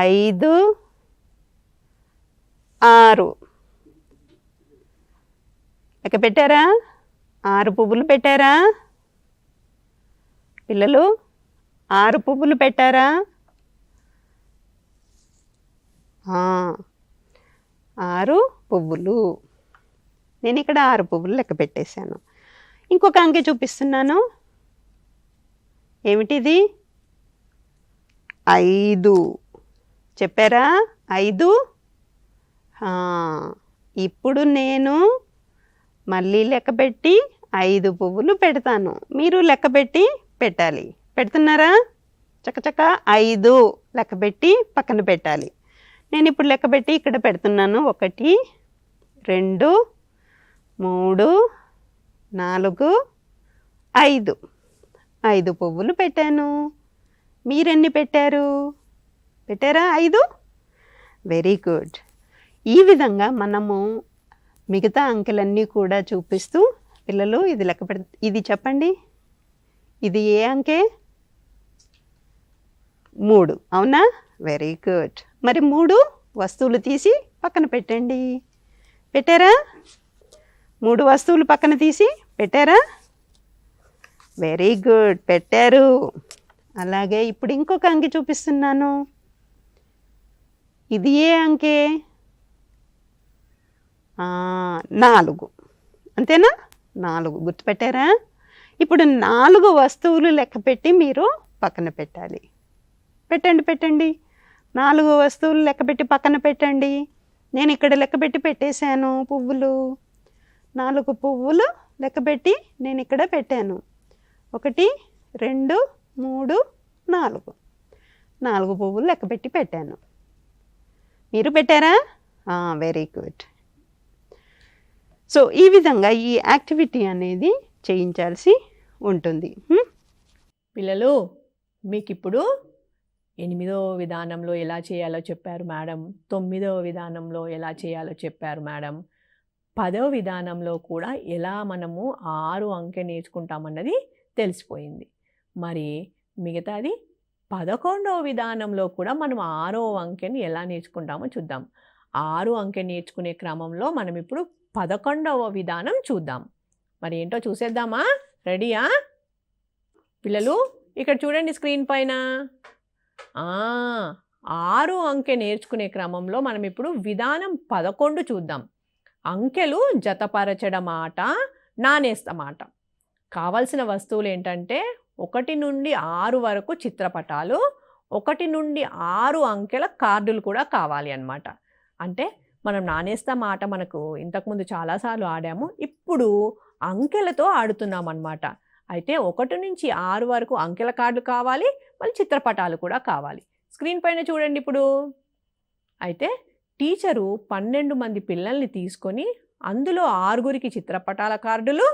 5, 6 లెక్క పెట్టారా? 6 పువ్వులు పెట్టారా? పిల్లలు 6 పువ్వులు పెట్టారా? 6 పువ్వులు. నేను ఇక్కడ 6 పువ్వులు లెక్క పెట్టేశాను. ఇంకొక అంకె చూపిస్తున్నాను. ఏమిటిది? 5 చెప్పారా? 5. ఇప్పుడు నేను మళ్ళీ లెక్క పెట్టి 5 పువ్వులు పెడతాను. మీరు లెక్క పెట్టి పెట్టాలి. పెడుతున్నారా? చకచక 5 లెక్క పెట్టి పక్కన పెట్టాలి. నేను ఇప్పుడు లెక్క పెట్టి ఇక్కడ పెడుతున్నాను. 1, 2, 3, 4, 5. 5 పువ్వులు పెట్టాను. మీరెన్ని పెట్టారు? పెట్టారా 5? Very good. ఈ విధంగా మనము మిగతా అంకెలన్నీ కూడా చూపిస్తూ పిల్లలు ఇది లెక్క ఇది చెప్పండి. ఇది ఏ అంకె? 3. అవునా? Very good. మరి 3 వస్తువులు తీసి పక్కన పెట్టండి. పెట్టారా? 3 వస్తువులు పక్కన తీసి పెట్టారా? వెరీ గుడ్, పెట్టారు. అలాగే ఇప్పుడు ఇంకొక అంకె చూపిస్తున్నాను. ఇది ఏ అంకె? 4. అంతేనా? 4 గుర్తుపెట్టారా? ఇప్పుడు 4 వస్తువులు లెక్క పెట్టి మీరు పక్కన పెట్టాలి. పెట్టండి. 4 వస్తువులు లెక్క పెట్టి పక్కన పెట్టండి. నేను ఇక్కడ లెక్క పెట్టి పెట్టేశాను పువ్వులు. 4 పువ్వులు లెక్క పెట్టి నేను ఇక్కడ పెట్టాను. 1, 2, 3, 4. 4 పువ్వులు లెక్క పెట్టి పెట్టాను. మీరు పెట్టారా? Very good. సో ఈ విధంగా ఈ యాక్టివిటీ అనేది చేయించాల్సి ఉంటుంది. పిల్లలు, మీకు ఇప్పుడు 8వ విధానంలో ఎలా చేయాలో చెప్పారు మేడం. 9వ విధానంలో ఎలా చేయాలో చెప్పారు మేడం. 10వ విధానంలో కూడా ఎలా మనము 6 అంకె నేర్చుకుంటామన్నది తెలిసిపోయింది. మరి మిగతాది 11వ విధానంలో కూడా మనం 6వ అంకెని ఎలా నేర్చుకుంటామో చూద్దాం. 6 అంకె నేర్చుకునే క్రమంలో మనం ఇప్పుడు 11వ విధానం చూద్దాం. మరి ఏంటో చూసేద్దామా? రెడీయా పిల్లలు? ఇక్కడ చూడండి స్క్రీన్ పైన 6 అంకె నేర్చుకునే క్రమంలో మనం ఇప్పుడు విధానం 11 చూద్దాం. అంకెలు జతపరచడం ఆట, నానేస్తాం ఆట. కావలసిన వస్తువులు ఏంటంటే 1 నుండి 6 వరకు చిత్రపటాలు, 1 నుండి 6 అంకెల కార్డులు కూడా కావాలి అన్నమాట. అంటే మనం నానేస్తాం ఆట మనకు ఇంతకుముందు చాలాసార్లు ఆడాము. ఇప్పుడు అంకెలతో ఆడుతున్నాం అన్నమాట. అయితే 1 నుంచి 6 వరకు అంకెల కార్డులు కావాలి, మళ్ళీ చిత్రపటాలు కూడా కావాలి. స్క్రీన్ పైన చూడండి ఇప్పుడు. అయితే టీచరు 12 మంది పిల్లల్ని తీసుకొని అందులో 6గురికి చిత్రపటాల కార్డులు,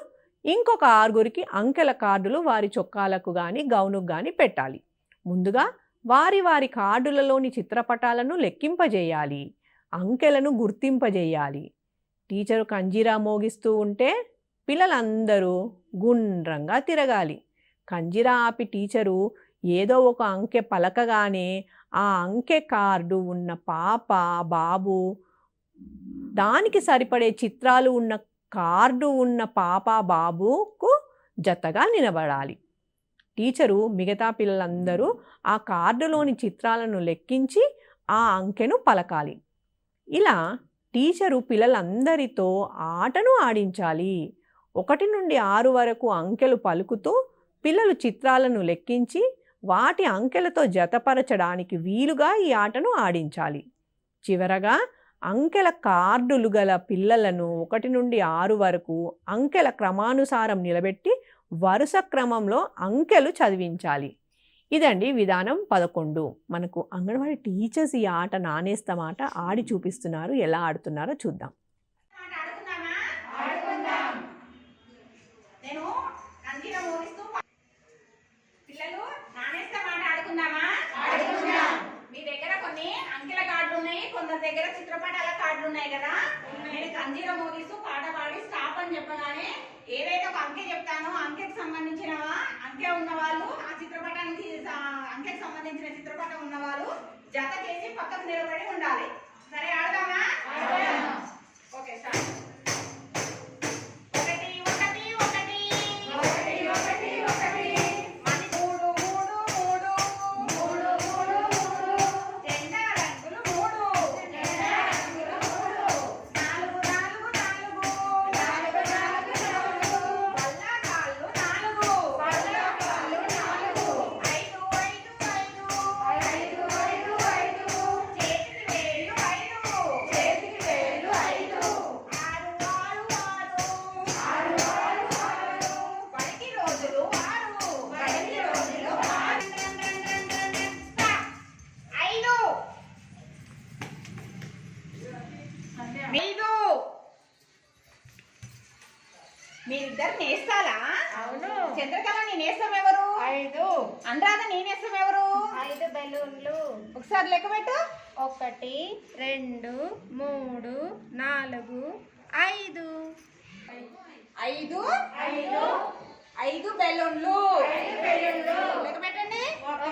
ఇంకొక 6గురికి అంకెల కార్డులు వారి చొక్కాలకు కానీ గౌనుకు కానీ పెట్టాలి. ముందుగా వారి వారి కార్డులలోని చిత్రపటాలను లెక్కింపజేయాలి, అంకెలను గుర్తింపజేయాలి. టీచరు కంజీరా మోగిస్తూ ఉంటే పిల్లలందరూ గుండ్రంగా తిరగాలి. కంజీరా ఆపి టీచరు ఏదో ఒక అంకె పలకగానే ఆ అంకె కార్డు ఉన్న పాప, బాబు, దానికి సరిపడే చిత్రాలు ఉన్న కార్డు ఉన్న పాప, బాబుకు జతగా నిలబడాలి. టీచరు మిగతా పిల్లలందరూ ఆ కార్డులోని చిత్రాలను లెక్కించి ఆ అంకెను పలకాలి. ఇలా టీచరు పిల్లలందరితో ఆటను ఆడించాలి. 1 నుండి 6 వరకు అంకెలు పలుకుతూ పిల్లలు చిత్రాలను లెక్కించి వాటి అంకెలతో జతపరచడానికి వీలుగా ఈ ఆటను ఆడించాలి. చివరగా అంకెల కార్డులు గల పిల్లలను 1 నుండి 6 వరకు అంకెల క్రమానుసారం నిలబెట్టి వరుస క్రమంలో అంకెలు చదివించాలి. ఇదండి విధానం 11. మనకు అంగన్వాడీ టీచర్స్ ఈ ఆట నానేస్తాం ఆట ఆడి చూపిస్తున్నారు. ఎలా ఆడుతున్నారో చూద్దాం. పిల్లలు నానేస్తాం ఆట ఆడుకుందామా? మీ దగ్గర కొన్ని అంకెల కార్డులు ఉన్నాయి, కొందరి దగ్గర చిత్రపటాల కార్డులు ఉన్నాయి కదా. నేను కంజీర మోగిస్తూ పాట పాడి స్టాప్ అని చెప్పగానే ఏదైతే ఒక అంకె చెప్తానో అంకెకి సంబంధించిన అంకె ఉన్న వాళ్ళు, ఆ చిత్రపటానికి అంకెకి సంబంధించిన చిత్రపటం ఉన్న వాళ్ళు జత చేసి పక్కకు నిలబడి ఉండాలి. సరే ఆడదామా? Okay start. మీరిద్దరు నేస్తాలా? అవును. చంద్రకళ నీ నేస్తం ఎవరు? 5. అనురాధ నీ నేస్తం ఎవరు? 5 బెలూన్లు. ఒకసారి లెక్క పెట్టు. 1 2 3 4 5. 5 బెలూన్లు. లెక్క పెట్టండి. 1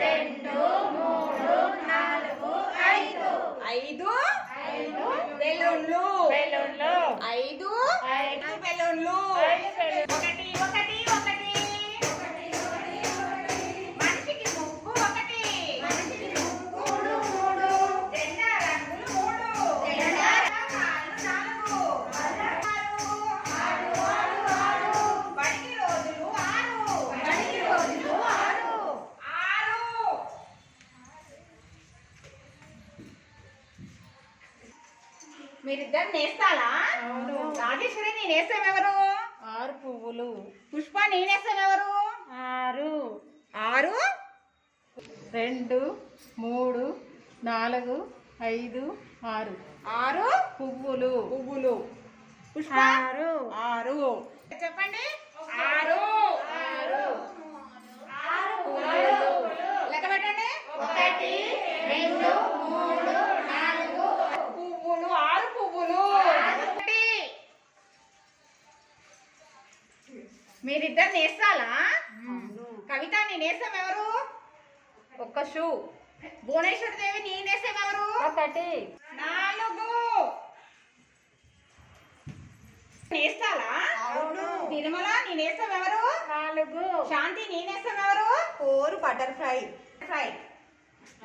2 3 4 5. 5 బెలూన్లు. 5 బెలూన్లు. 1 మనిషికి ముగ్గు 1. జెండా రంగులు 3. కాళ్ళు 4. బడికి రోజులు 6. 6. మీరిద్దరు నేస్తాలా? అవును. రాజేశ్వరి నీ నేస్తం ఎవరు? 6 పువ్వులు. పుష్ప నీ నేస్తం ఎవరు? 6 6 2 3 4 5 6. 6 పువ్వులు. పుష్ప 6 చెప్పండి. 6 లెక్క పెట్టండి. 1 2 3 4 పువ్వులు. 6 పువ్వులు. మీరిద్దరు నేస్తాలా? కవిత నీ నేస్తం ఎవరు? 1 షూ. భువనేశ్వరి దేవి నీ నేస్తం ఎవరు? 1 4 నేస్తాలా? అవును. తిరుమల నీ నేస్తం ఎవరు? 4. శాంతి నీ నేస్తం ఎవరు? 4 బటర్ఫ్లై.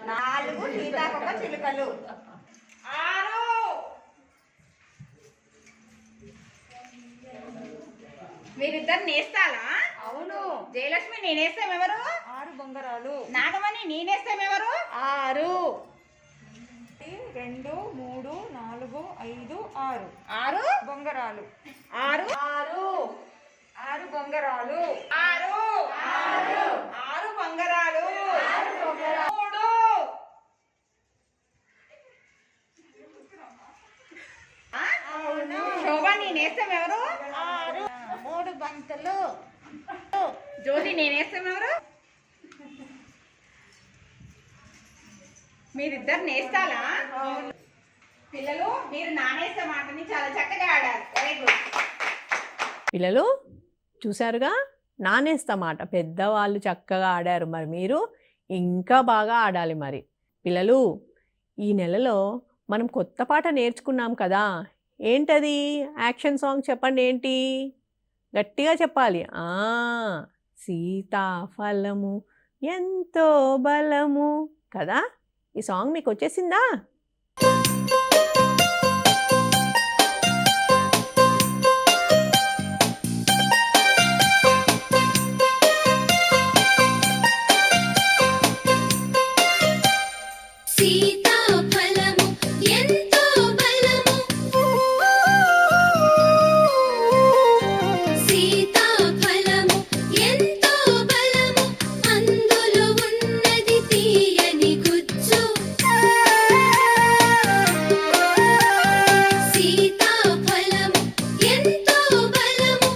4 సీతాకొక చిలుకలు. 6 మీరిద్దరు నేస్తాలా? అవును. జయలక్ష్మి నీ నేస్తం ఎవరు? 6 బొంగరాలు. నాగమణి నీ నేస్తం ఎవరు? 6. 2 3 4 5 6 6 బొంగరాలు. 6 6 బొంగరాలు. 6 బంగారాలు. 3 శోభా నీ నేస్తం ఎవరు? 3 బంతులు. జ్యోతి నీ నేస్తం ఎవరు? మీరిద్దరు నేస్తాలా? పిల్లలు మీరు నానేస్త మాటని చాలా చక్కగా ఆడారు. Very good. పిల్లలు చూశారుగా, నానేస్తామాట పెద్దవాళ్ళు చక్కగా ఆడారు. మరి మీరు ఇంకా బాగా ఆడాలి. మరి పిల్లలు ఈ నెలలో మనం కొత్త పాట నేర్చుకున్నాం కదా, ఏంటది? యాక్షన్ సాంగ్ చెప్పండి. ఏంటి? గట్టిగా చెప్పాలి. సీతాఫలము ఎంతో బలము కదా. ఈ సాంగ్ మీకు వచ్చేసిందా? సీతాఫలము ఎంతో బలము, సీతాఫలము ఎంతో బలము, అందులో ఉన్నది తీయని గుజ్జు. సీతాఫలము ఎంతో బలము,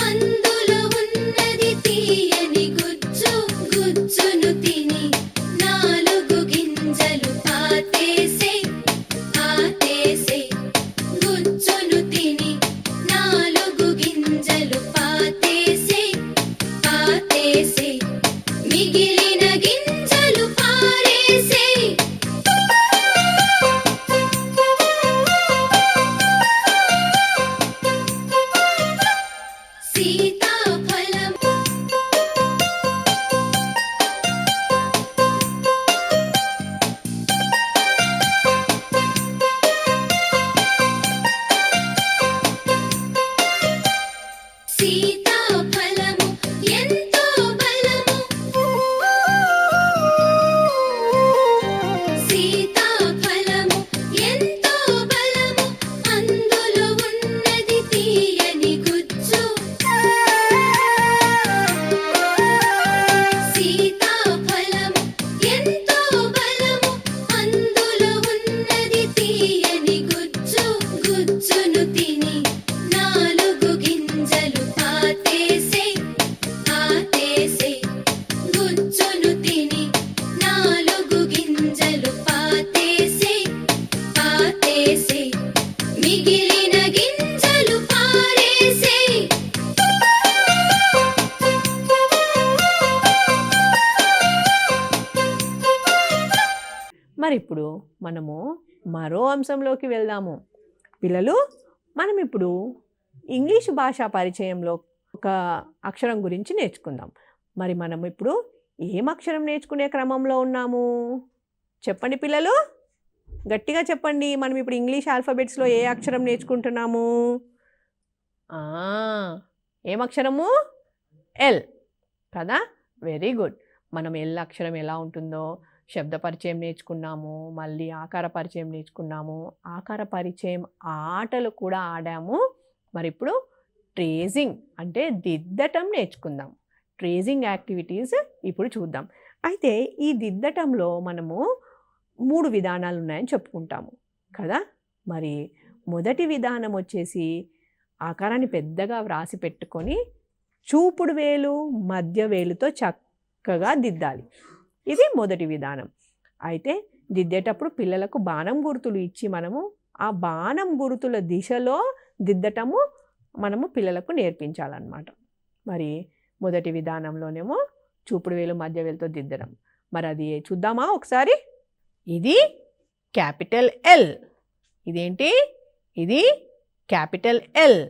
అందులో ఉన్నది తీయని గుజ్జు. గుజ్జును తిని 4 గింజలు పాతేసే, పాతేసే. గుజ్జును తిని 4 గింజలు పాతేసే, పాతేసే. మిగిలిన గింజలు పారేసే. సీతాఫలం సీతాఫలము ఎంతో బలము, సీతాఫలము ఎంతో బలము, అందులో ఉన్నది తీయని గుజ్జు. సీతాఫలము ఎంతో బలము, అందులో ఉన్నది తీయని గుజ్జు. గుజ్జును తిని 4 గింజలు పాతేసే, పాతేసే. గుజ్జును తిని 4 గింజలు పాతేసే, పాతేసే. మిగిలిన గింజలు పారేసే. మరి ఇప్పుడు మనము మరో అంశంలోకి వెళ్దాము. పిల్లలు మనం ఇప్పుడు ఇంగ్లీష్ భాషా పరిచయంలో ఒక అక్షరం గురించి నేర్చుకుందాం. మరి మనం ఇప్పుడు ఏం అక్షరం నేర్చుకునే క్రమంలో ఉన్నాము? చెప్పండి పిల్లలు, గట్టిగా చెప్పండి. మనం ఇప్పుడు ఇంగ్లీష్ ఆల్ఫాబెట్స్లో ఏ అక్షరం నేర్చుకుంటున్నాము? ఏం అక్షరము? ఎల్ కదా. Very good. మనం ఎల్ అక్షరం ఎలా ఉంటుందో శబ్ద పరిచయం నేర్చుకున్నాము, మళ్ళీ ఆకార పరిచయం నేర్చుకున్నాము, ఆకార పరిచయం ఆటలు కూడా ఆడాము. మరి ఇప్పుడు ట్రేసింగ్ అంటే దిద్దటం నేర్చుకుందాం. ట్రేసింగ్ యాక్టివిటీస్ ఇప్పుడు చూద్దాం. అయితే ఈ దిద్దటంలో మనము 3 విధానాలు ఉన్నాయని చెప్పుకుంటాము కదా. మరి మొదటి విధానం వచ్చేసి ఆకారాన్ని పెద్దగా వ్రాసి పెట్టుకొని చూపుడు వేలు మధ్య వేలుతో చక్కగా దిద్దాలి. ఇది మొదటి విధానం. అయితే దిద్దేటప్పుడు పిల్లలకు బాణం గుర్తులు ఇచ్చి మనము ఆ బాణం గుర్తుల దిశలో దిద్దటము మనము పిల్లలకు నేర్పించాలన్నమాట. మరి మొదటి విధానంలోనేమో చూపుడు వేలు మధ్య వేలుతో దిద్దడం. మరి అది చూద్దామా ఒకసారి? ఇది క్యాపిటల్ ఎల్. ఇదేంటి? ఇది క్యాపిటల్ ఎల్.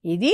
ఇది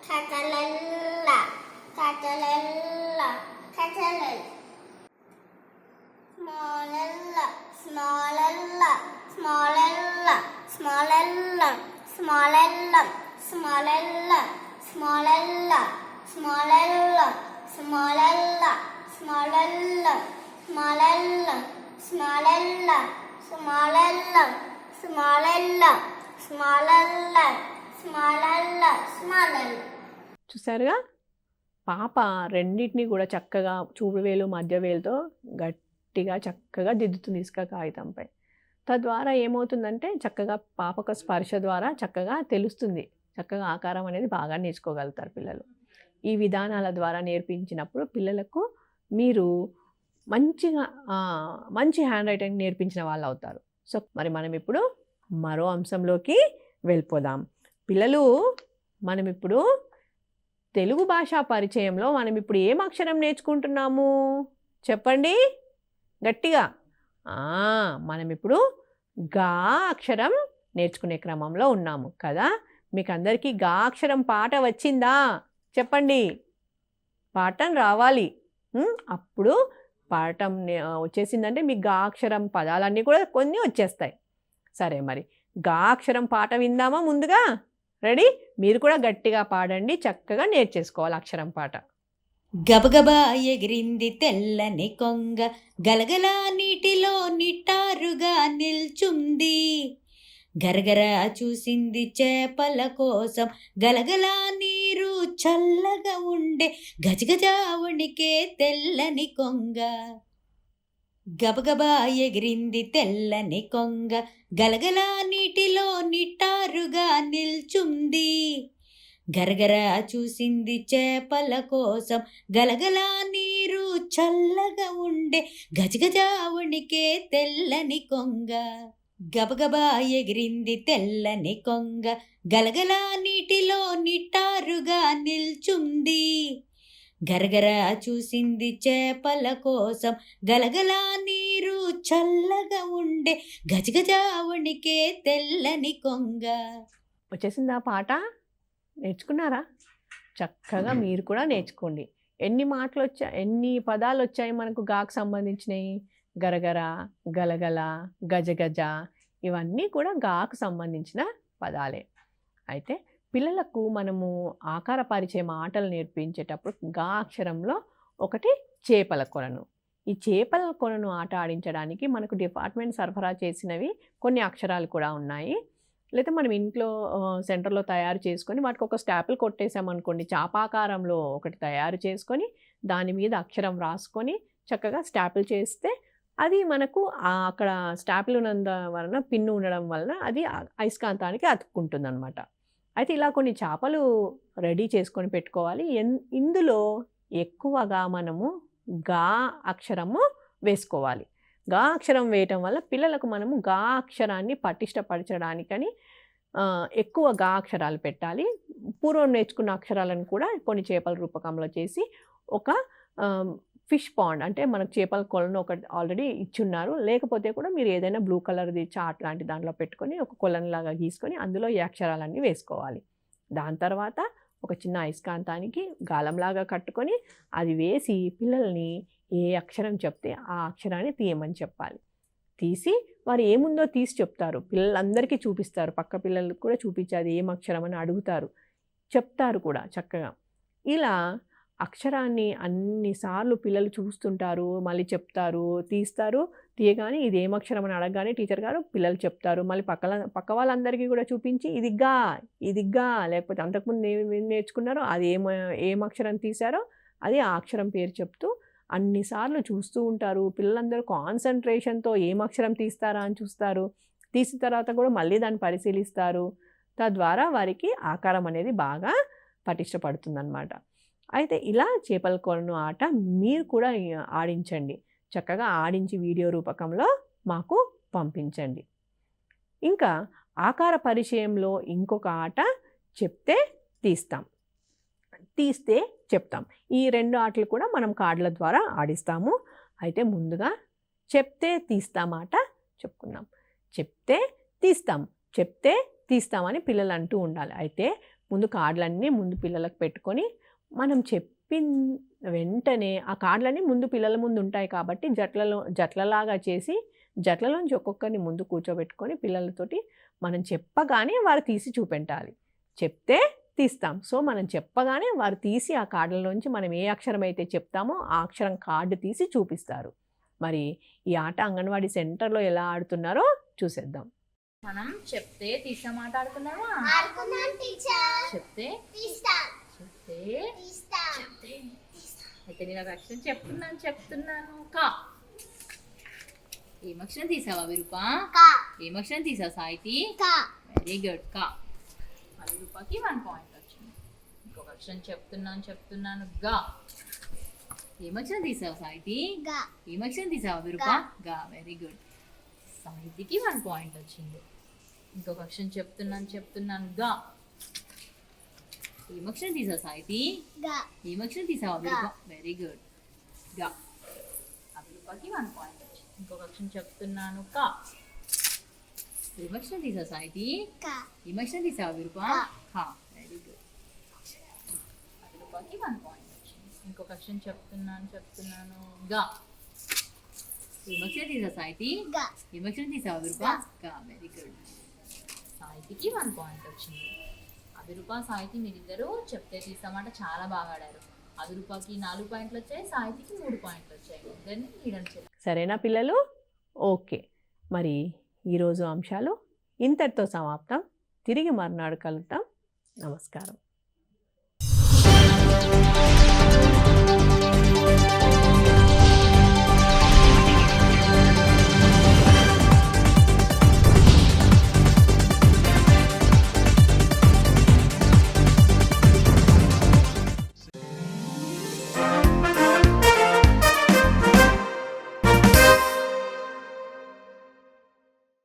Catalella, Catalella, Catalella. Smallella, smallella, smallella, smallella, smallella, smallella, smallella, smallella, smallella, smallella, smallella, smallella, smallella, smallella, smallella, smallella, smallella. చూసారుగా పాప రెండింటిని కూడా చక్కగా చూపువేలు మధ్య వేలుతో గట్టిగా చక్కగా దిద్దుతుంది ఇసుక కాగితంపై. తద్వారా ఏమవుతుందంటే చక్కగా పాపకు స్పర్శ ద్వారా చక్కగా తెలుస్తుంది, చక్కగా ఆకారం అనేది బాగా నేర్చుకోగలుగుతారు పిల్లలు. ఈ విధానాల ద్వారా నేర్పించినప్పుడు పిల్లలకు మీరు మంచిగా మంచి హ్యాండ్ రైటింగ్ నేర్పించిన వాళ్ళు అవుతారు. సో మరి మనం ఇప్పుడు మరో అంశంలోకి వెళ్ళిపోదాం. పిల్లలు, మనం ఇప్పుడు తెలుగు భాషా పరిచయంలో మనం ఇప్పుడు ఏం అక్షరం నేర్చుకుంటున్నాము చెప్పండి గట్టిగా. మనం ఇప్పుడు గా అక్షరం నేర్చుకునే క్రమంలో ఉన్నాము కదా. మీకు అందరికీ గా అక్షరం పాట వచ్చిందా చెప్పండి. పాఠం రావాలి. అప్పుడు పాఠం వచ్చేసిందంటే మీకు గా అక్షరం పదాలన్నీ కూడా కొన్ని వచ్చేస్తాయి. సరే, మరి గా అక్షరం పాట విందామా ముందుగా? రెడీ? మీరు కూడా గట్టిగా పాడండి, చక్కగా నేర్చేసుకోవాలి అక్షరం పాట. గబగబా ఎగిరింది తెల్లని కొంగ, గలగలా నీటిలో నిట్టారుగా నిల్చుంది. గరగరా చూసింది చేపల కోసం, గలగలా నీరు చల్లగా ఉండే, గజగజా వణికే తెల్లని కొంగ. గబగబా ఎగిరింది తెల్లని కొంగ, గలగలా నీటిలో నిట్టారుగా నిల్చుంది. గరగరా చూసింది చేపల కోసం, గలగలా నీరు చల్లగా ఉండే, గజగజా వణికే తెల్లని కొంగ. గబగబా ఎగిరింది తెల్లని కొంగ, గలగలా నీటిలో నిట్టారుగా నిల్చుంది. గరగరా చూసింది చేపల కోసం, గలగలా నీరు చల్లగా ఉండే, గజగజా వణికే తెల్లని కొంగ. వచ్చేసిందా పాట? నేర్చుకున్నారా? చక్కగా మీరు కూడా నేర్చుకోండి. ఎన్ని పదాలు వచ్చాయి మనకు గాకు సంబంధించినవి? గరగర, గలగల, గజగజ, ఇవన్నీ కూడా గాకు సంబంధించిన పదాలే. అయితే పిల్లలకు మనము ఆకార పరిచయం ఆటలు నేర్పించేటప్పుడు గా అక్షరంలో ఒకటి చేపల కొలను. ఈ చేపల కొలను ఆట ఆడించడానికి మనకు డిపార్ట్మెంట్ సరఫరా చేసినవి కొన్ని అక్షరాలు కూడా ఉన్నాయి. లేదా మనం ఇంట్లో సెంటర్లో తయారు చేసుకొని వాటికి ఒక స్టాపుల్ కొట్టేసామనుకోండి, చాపాకారంలో ఒకటి తయారు చేసుకొని దాని మీద అక్షరం రాసుకొని చక్కగా స్టాపుల్ చేస్తే అది మనకు అక్కడ స్టాపుల్ ఉన్నందు వలన పిన్ను ఉండడం వలన అది అయస్కాంతానికి అతుక్కుంటుంది అనమాట. అయితే ఇలా కొన్ని చేపలు రెడీ చేసుకొని పెట్టుకోవాలి. ఇందులో ఎక్కువగా మనము గా అక్షరము వేసుకోవాలి. గా అక్షరం వేయటం వల్ల పిల్లలకు మనము గా అక్షరాన్ని పటిష్టపరచడానికని ఎక్కువ గా అక్షరాలు పెట్టాలి. పూర్వం నేర్చుకున్న అక్షరాలను కూడా కొన్ని చేపల రూపకంలో చేసి ఒక ఫిష్ పాండ్, అంటే మనకు చేపల కొలను ఒకటి ఆల్రెడీ ఇచ్చున్నారు, లేకపోతే కూడా మీరు ఏదైనా బ్లూ కలర్ది చాట్ లాంటి దాంట్లో పెట్టుకొని ఒక కొలనులాగా గీసుకొని అందులో ఈ అక్షరాలన్నీ వేసుకోవాలి. దాని తర్వాత ఒక చిన్న అయస్కాంతానికి గాలంలాగా కట్టుకొని అది వేసి పిల్లల్ని ఏ అక్షరం చెప్తే ఆ అక్షరాన్ని తీయమని చెప్పాలి. తీసి వారు ఏముందో తీసి చెప్తారు, పిల్లలందరికీ చూపిస్తారు, పక్క పిల్లలకు కూడా చూపించి అది ఏం అక్షరం అని అడుగుతారు, చెప్తారు కూడా చక్కగా. ఇలా అక్షరాన్ని అన్నిసార్లు పిల్లలు చూస్తుంటారు, మళ్ళీ చెప్తారు, తీస్తారు. తీయగానే ఇది ఏం అక్షరం అని అడగగానే టీచర్ గారు పిల్లలు చెప్తారు. మళ్ళీ పక్క వాళ్ళందరికీ కూడా చూపించి ఇదిగ్గా లేకపోతే అంతకుముందు ఏం నేర్చుకున్నారో అది ఏం అక్షరం తీశారో అది ఆ అక్షరం పేరు చెప్తూ అన్నిసార్లు చూస్తూ ఉంటారు. పిల్లలందరూ కాన్సన్ట్రేషన్తో ఏం అక్షరం తీస్తారా అని చూస్తారు. తీసిన తర్వాత కూడా మళ్ళీ దాన్ని పరిశీలిస్తారు. తద్వారా వారికి ఆకారం అనేది బాగా పటిష్టపడుతుందన్నమాట. అయితే ఇలా చేపల కొలను ఆట మీరు కూడా ఆడించండి. చక్కగా ఆడించి వీడియో రూపకంలో మాకు పంపించండి. ఇంకా ఆకార పరిచయంలో ఇంకొక ఆట చెప్తే తీస్తాం, తీస్తే చెప్తాం. ఈ రెండు ఆటలు కూడా మనం కార్డుల ద్వారా ఆడిస్తాము. అయితే ముందుగా చెప్తే తీస్తాం ఆట చెప్పుకుందాం. చెప్తే తీస్తాం, చెప్తే తీస్తామని పిల్లలు అంటూ ఉండాలి. అయితే ముందు కార్డులన్నీ ముందు పిల్లలకు పెట్టుకొని మనం చెప్పిన వెంటనే ఆ కార్డులన్నీ ముందు పిల్లల ముందు ఉంటాయి కాబట్టి జట్లలాగా చేసి జట్లలోంచి ఒక్కొక్కరిని ముందు కూర్చోబెట్టుకొని పిల్లలతోటి మనం చెప్పగానే వారు తీసి చూపెట్టాలి. చెప్తే తీస్తాం. సో మనం చెప్పగానే వారు తీసి ఆ కార్డులలోంచి మనం ఏ అక్షరం అయితే చెప్తామో ఆ అక్షరం కార్డు తీసి చూపిస్తారు. మరి ఈ ఆట అంగన్వాడీ సెంటర్లో ఎలా ఆడుతున్నారో చూసేద్దాం. మనం చెప్తే తీసా మాట ఆడుకున్నావా? చెప్తే చెప్తే అయితే నేను ఒక అక్షరం చెప్తున్నాను కా. ఏం అక్షరం తీసావా విరూపా? ఏం అక్షరం తీసావు సాయితి? వెరీ గుడ్ కా. విరూపాకి 1 పాయింట్ వచ్చింది. ఇంకొక అక్షరం చెప్తున్నాను గా. ఏం అక్షరం తీసావు సాయితి? ఏం అక్షరం తీసావా విరూపా? గా. Very good. సాహితికి 1 పాయింట్ వచ్చింది. ఇంకొక అక్షరం చెప్తున్నాను గా. ఏం అక్షరం తీసావు సాహితి? ఏం అక్షరం తీసావా విరూపా? వెరీ గుడ్ గా. అభిరూపాకి 1 పాయింట్ వచ్చింది. ఇంకొక అక్షరం చెప్తున్నాను కా. ఏం అక్షరం తీసావు సాహితి? ఏం అక్షరం తీసావా విరూపా? కా. Very good. అభిరూపాకి 1 పాయింట్ వచ్చింది. ఇంకొక అక్షరం చెప్తున్నాను గా. ఏం అక్షరం తీసావు సాహితి? ఏం అక్షరం తీసావా విరూపా? గా. Very good. సాహితికి 1 పాయింట్ వచ్చింది. అభిరూప సాహితి మీరిద్దరూ చెప్తే తీసామాట చాలా బాగా ఆడారు. అభిరూపకి 4 పాయింట్లు వచ్చాయి, సాహితికి 3 పాయింట్లు వచ్చాయి. ఇద్దరిని లీడర్ చేయాలి. సరేనా పిల్లలు? ఓకే. మరి ఈరోజు అంశాలు ఇంతటితో సమాప్తం. తిరిగి మర్నాడు కలుద్దాం. నమస్కారం.